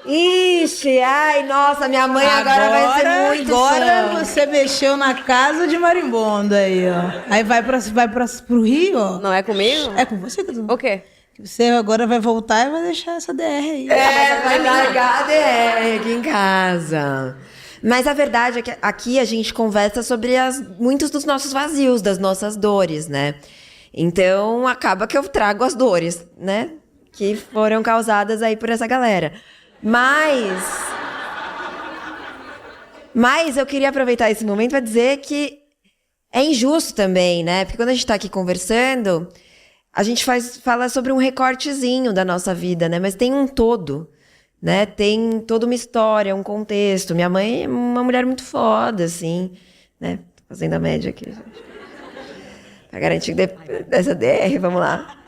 Ixi, ai, nossa, minha mãe agora vai ser muito Agora fã. você mexeu na casa de marimbondo aí, ó. Aí vai pro Rio, ó. Não é comigo? É com você que eu tô... O quê? Você agora vai voltar e vai deixar essa DR aí. Vai largar a DR aqui em casa. Mas a verdade é que aqui a gente conversa sobre muitos dos nossos vazios, das nossas dores, né? Então, acaba que eu trago as dores, né? Que foram causadas aí por essa galera. Mas eu queria aproveitar esse momento para dizer que é injusto também, né? Porque quando a gente tá aqui conversando, a gente fala sobre um recortezinho da nossa vida, né? Mas tem um todo, né? Tem toda uma história, um contexto. Minha mãe é uma mulher muito foda, assim, né? Tô fazendo a média aqui, gente. Pra garantir dessa DR, vamos lá.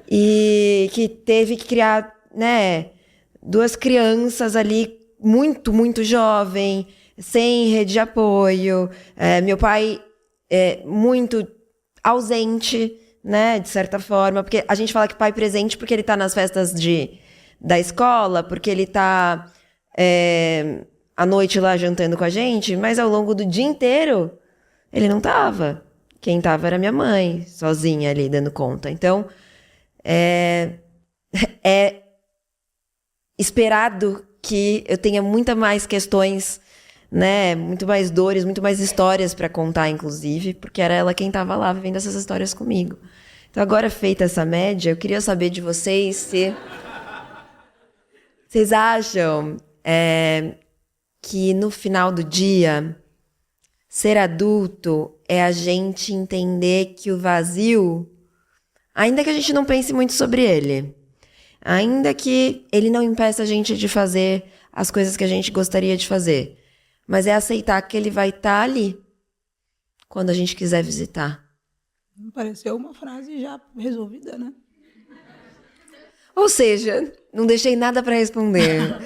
E que teve que criar, né, 2 crianças ali muito, muito jovem, sem rede de apoio. Meu pai é muito ausente, né, de certa forma, porque a gente fala que pai presente porque ele tá nas festas da escola, porque ele tá à noite lá jantando com a gente, mas ao longo do dia inteiro ele não tava. Quem tava era minha mãe, sozinha ali, dando conta. Então, é esperado que eu tenha muita mais questões, né, muito mais dores, muito mais histórias para contar, inclusive, porque era ela quem estava lá vivendo essas histórias comigo. Então, agora feita essa média, eu queria saber de vocês se vocês acham que no final do dia, ser adulto é a gente entender que o vazio, ainda que a gente não pense muito sobre ele, ainda que ele não impeça a gente de fazer as coisas que a gente gostaria de fazer, mas é aceitar que ele vai estar ali quando a gente quiser visitar. Pareceu uma frase já resolvida, né? Ou seja, não deixei nada para responder.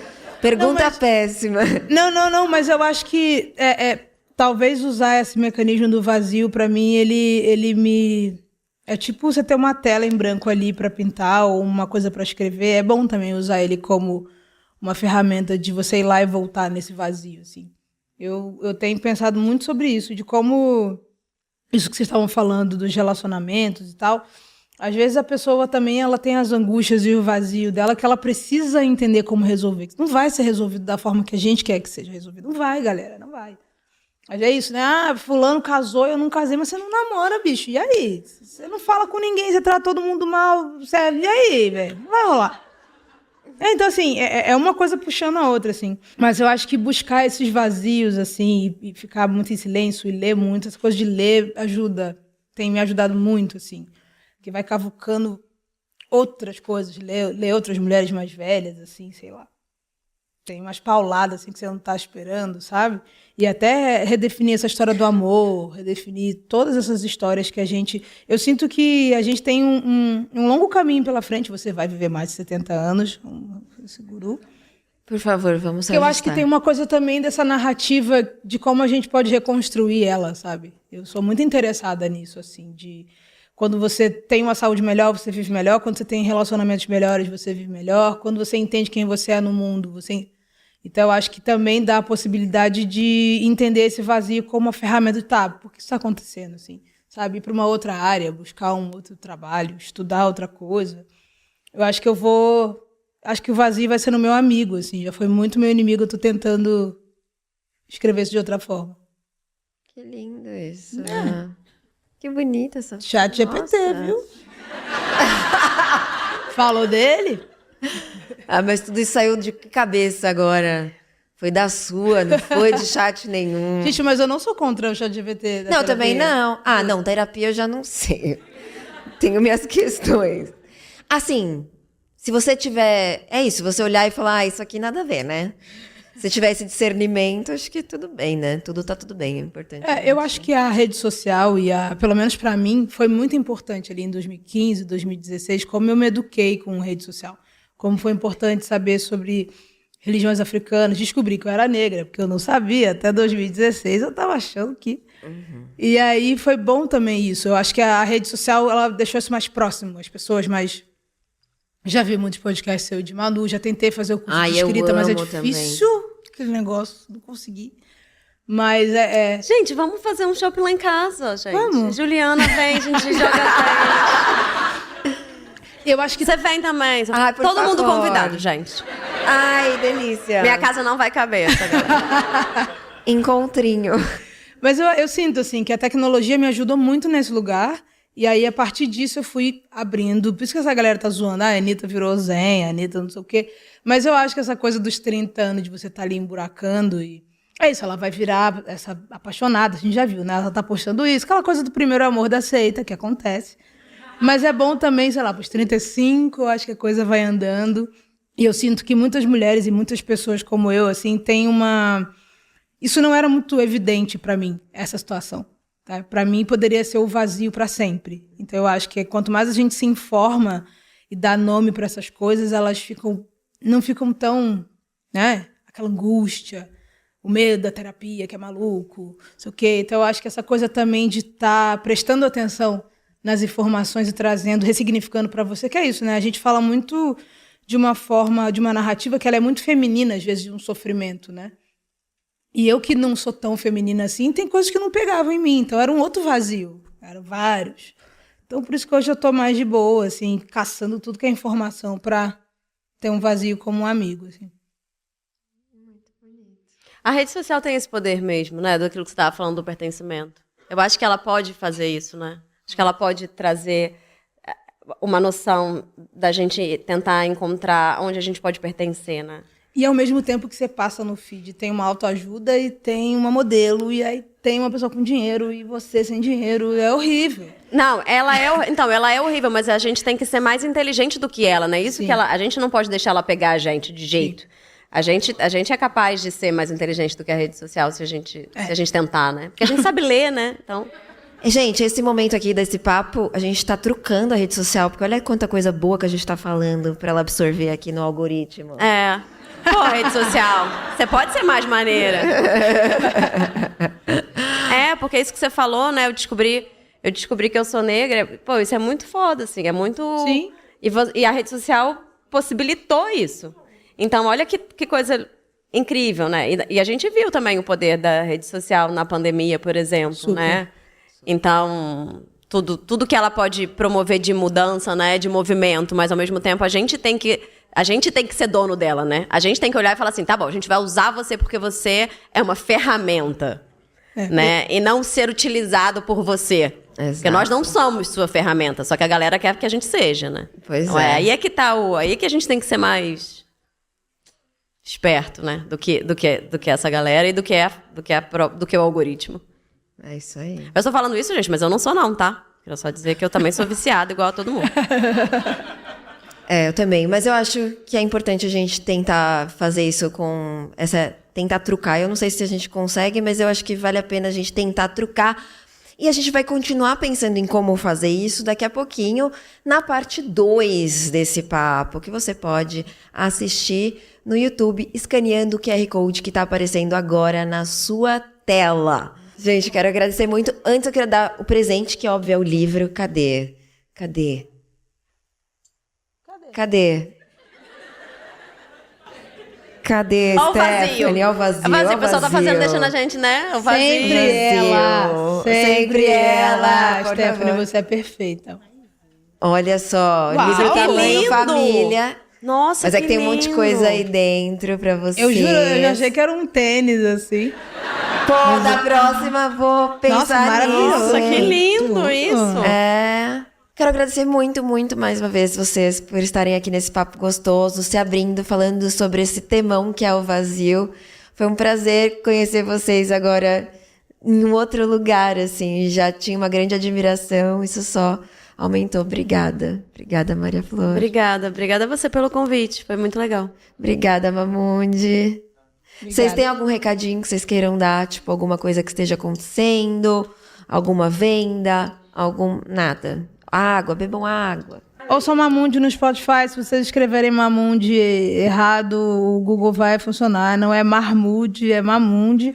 Pergunta péssima. Não, mas eu acho que talvez usar esse mecanismo do vazio, para mim, ele me... É tipo você ter uma tela em branco ali para pintar ou uma coisa para escrever. É bom também usar ele como uma ferramenta de você ir lá e voltar nesse vazio, assim. Eu tenho pensado muito sobre isso, de como... Isso que vocês estavam falando dos relacionamentos e tal. Às vezes a pessoa também ela tem as angústias e o vazio dela que ela precisa entender como resolver. Não vai ser resolvido da forma que a gente quer que seja resolvido. Não vai, galera, não vai. Mas é isso, né? Ah, fulano casou, eu não casei, mas você não namora, bicho. E aí? Você não fala com ninguém, você trata todo mundo mal. E aí, velho? Não vai rolar. Então, assim, é uma coisa puxando a outra, assim. Mas eu acho que buscar esses vazios, assim, e ficar muito em silêncio e ler muito, essa coisa de ler ajuda. Tem me ajudado muito, assim. Que vai cavucando outras coisas, ler outras mulheres mais velhas, assim, sei lá. Tem umas pauladas, assim, que você não tá esperando, sabe? E até redefinir essa história do amor, redefinir todas essas histórias que a gente... Eu sinto que a gente tem um longo caminho pela frente. Você vai viver mais de 70 anos, esse guru. Por favor, vamos Eu acho que tem uma coisa também dessa narrativa de como a gente pode reconstruir ela, sabe? Eu sou muito interessada nisso, assim, de quando você tem uma saúde melhor, você vive melhor, quando você tem relacionamentos melhores, você vive melhor, quando você entende quem você é no mundo, você... Então, eu acho que também dá a possibilidade de entender esse vazio como uma ferramenta de, tá, por que isso está acontecendo, assim? Sabe? Ir para uma outra área, buscar um outro trabalho, estudar outra coisa. Eu acho que acho que o vazio vai ser meu amigo, assim. Já foi muito meu inimigo, eu tô tentando escrever isso de outra forma. Que lindo isso. Que bonita essa... Chat GPT, viu? Falou dele? Mas tudo isso saiu de cabeça agora. Foi da sua, não foi de chat nenhum. Gente, mas eu não sou contra o chat GPT. Não, também não. Não, terapia eu já não sei. Tenho minhas questões. Assim, se você tiver... É isso, você olhar e falar, isso aqui nada a ver, né? Se tiver esse discernimento, acho que tudo bem, né? Tá tudo bem, é importante. Eu acho que a rede social, pelo menos para mim, foi muito importante ali em 2015, 2016, como eu me eduquei com rede social. Como foi importante saber sobre religiões africanas, descobri que eu era negra, porque eu não sabia, até 2016 eu estava achando que... E aí foi bom também isso. Eu acho que a rede social, ela deixou isso mais próximo, as pessoas mais... Já vi muitos podcasts seu de Manu, já tentei fazer o curso de escrita, mas é difícil aquele negócio, não consegui. Mas Gente, vamos fazer um shopping lá em casa, gente. Vamos. Juliana vem, a gente joga tênis. Eu acho que... Você vem também. Ai, por Todo mundo favor. convidado, gente. Ai, delícia. Minha casa não vai caber. Encontrinho. Mas eu sinto, assim, que a tecnologia me ajudou muito nesse lugar. E aí, a partir disso, eu fui abrindo. Por isso que essa galera tá zoando. A Anitta virou zen, a Anitta não sei o quê. Mas eu acho que essa coisa dos 30 anos, de você estar ali emburacando e... É isso, ela vai virar essa apaixonada, a gente já viu, né? Ela tá postando isso. Aquela coisa do primeiro amor da seita, que acontece. Mas é bom também, sei lá, pros 35, eu acho que a coisa vai andando. E eu sinto que muitas mulheres e muitas pessoas como eu, assim, têm uma... Isso não era muito evidente para mim, essa situação. Tá? Para mim, poderia ser o vazio para sempre. Então, eu acho que quanto mais a gente se informa e dá nome para essas coisas, elas não ficam tão... né? Aquela angústia, o medo da terapia, que é maluco, não sei o quê. Então, eu acho que essa coisa também de estar prestando atenção nas informações e trazendo, ressignificando para você, que é isso, né? A gente fala muito de uma forma, de uma narrativa que ela é muito feminina, às vezes, de um sofrimento, né? E eu que não sou tão feminina assim, tem coisas que não pegavam em mim. Então, era um outro vazio. Eram vários. Então, por isso que hoje eu tô mais de boa, assim, caçando tudo que é informação para ter um vazio como um amigo, assim. A rede social tem esse poder mesmo, né? Daquilo que você estava falando do pertencimento. Eu acho que ela pode fazer isso, né? Acho que ela pode trazer uma noção da gente tentar encontrar onde a gente pode pertencer, né? E ao mesmo tempo que você passa no feed, tem uma autoajuda e tem uma modelo, e aí tem uma pessoa com dinheiro e você sem dinheiro. É horrível. Não, ela é horrível, mas a gente tem que ser mais inteligente do que ela, né? Isso Sim. que a gente não pode deixar ela pegar a gente de jeito. A gente é capaz de ser mais inteligente do que a rede social se a gente tentar, né? Porque a gente sabe ler, né? Então... Gente, esse momento aqui desse papo, a gente tá trucando a rede social, porque olha quanta coisa boa que a gente tá falando pra ela absorver aqui no algoritmo. Pô, rede social, você pode ser mais maneira. Porque isso que você falou, né? Eu descobri que eu sou negra. Pô, isso é muito foda, assim. É muito... Sim. E a rede social possibilitou isso. Então, olha que coisa incrível, né? E a gente viu também o poder da rede social na pandemia, por exemplo, Super. né? Então, tudo que ela pode promover de mudança, né? De movimento, mas ao mesmo tempo a gente tem que ser dono dela, né? A gente tem que olhar e falar assim, tá bom, a gente vai usar você porque você é uma ferramenta, né? E não ser utilizado por você. Exato. Porque nós não somos sua ferramenta, só que a galera quer que a gente seja, né? Pois então, é. Aí é que tá aí é que a gente tem que ser mais esperto, né? Do que essa galera e do que o algoritmo. É isso aí. Eu estou falando isso, gente, mas eu não sou não, tá? Quero só dizer que eu também sou viciada igual a todo mundo. Eu também. Mas eu acho que é importante a gente tentar fazer isso com tentar trucar. Eu não sei se a gente consegue, mas eu acho que vale a pena a gente tentar trucar E a gente vai continuar pensando em como fazer isso daqui a pouquinho, na parte 2 desse papo, que você pode assistir no YouTube, escaneando o QR Code que está aparecendo agora na sua tela. Gente, quero agradecer muito. Antes eu quero dar o presente, que óbvio é o livro. Cadê? Cadê? Cadê, Ó o Stephanie? Ó o vazio. O vazio, o pessoal tá fazendo, deixando a gente, né? O vazio. Sempre ela. por Stephanie, favor. você é perfeita. Olha só, Uau, livro que tamanho lindo! família. Nossa, Mas é que tem um monte de lindo. coisa aí dentro pra vocês. Eu juro, eu já achei que era um tênis, assim. Pô, da próxima vou pensar Nossa, maravilhoso. nisso. Nossa, que lindo isso. É. Quero agradecer muito, muito mais uma vez vocês por estarem aqui nesse papo gostoso, se abrindo, falando sobre esse temão que é o vazio. Foi um prazer conhecer vocês agora em um outro lugar, assim. Já tinha uma grande admiração, isso só aumentou. Obrigada. Obrigada, Maria Flor. Obrigada a você pelo convite, foi muito legal. Obrigada, Mamundi. Vocês têm algum recadinho que vocês queiram dar? Tipo, alguma coisa que esteja acontecendo? Alguma venda? Nada. Água, bebam água. Ouçam Mamundi no Spotify. Se vocês escreverem Mamundi errado, o Google vai funcionar. Não é Marmude, é Mamundi.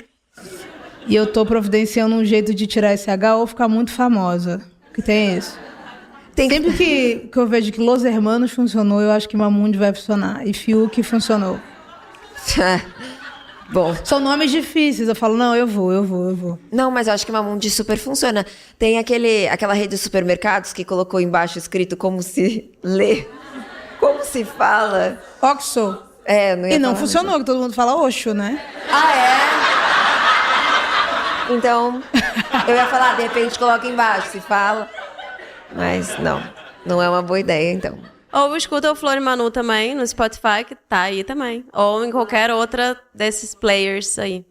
E eu tô providenciando um jeito de tirar esse H ou ficar muito famosa. Que tem isso. Sempre que eu vejo que Los Hermanos funcionou, eu acho que Mamundi vai funcionar. E Fiuk funcionou. Bom. São nomes difíceis. Eu falo, não, eu vou. Não, mas eu acho que Mamundi super funciona. Tem aquela rede de supermercados que colocou embaixo escrito como se lê, como se fala. Oxo. É, não ia E não falar funcionou, que todo mundo fala Oxo, né? Ah, é? Então, eu ia falar, de repente coloca embaixo, se fala. Mas não é uma boa ideia, então. Ou escuta o Flor e Manu também no Spotify, que tá aí também. Ou em qualquer outra desses players aí.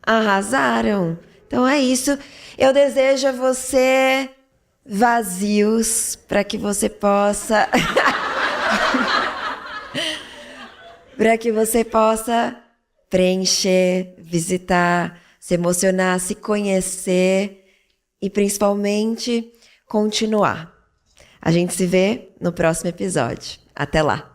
Arrasaram. Então é isso. Eu desejo a você vazios para que você possa para que você possa preencher, visitar, se emocionar, se conhecer e principalmente continuar. A gente se vê no próximo episódio. Até lá.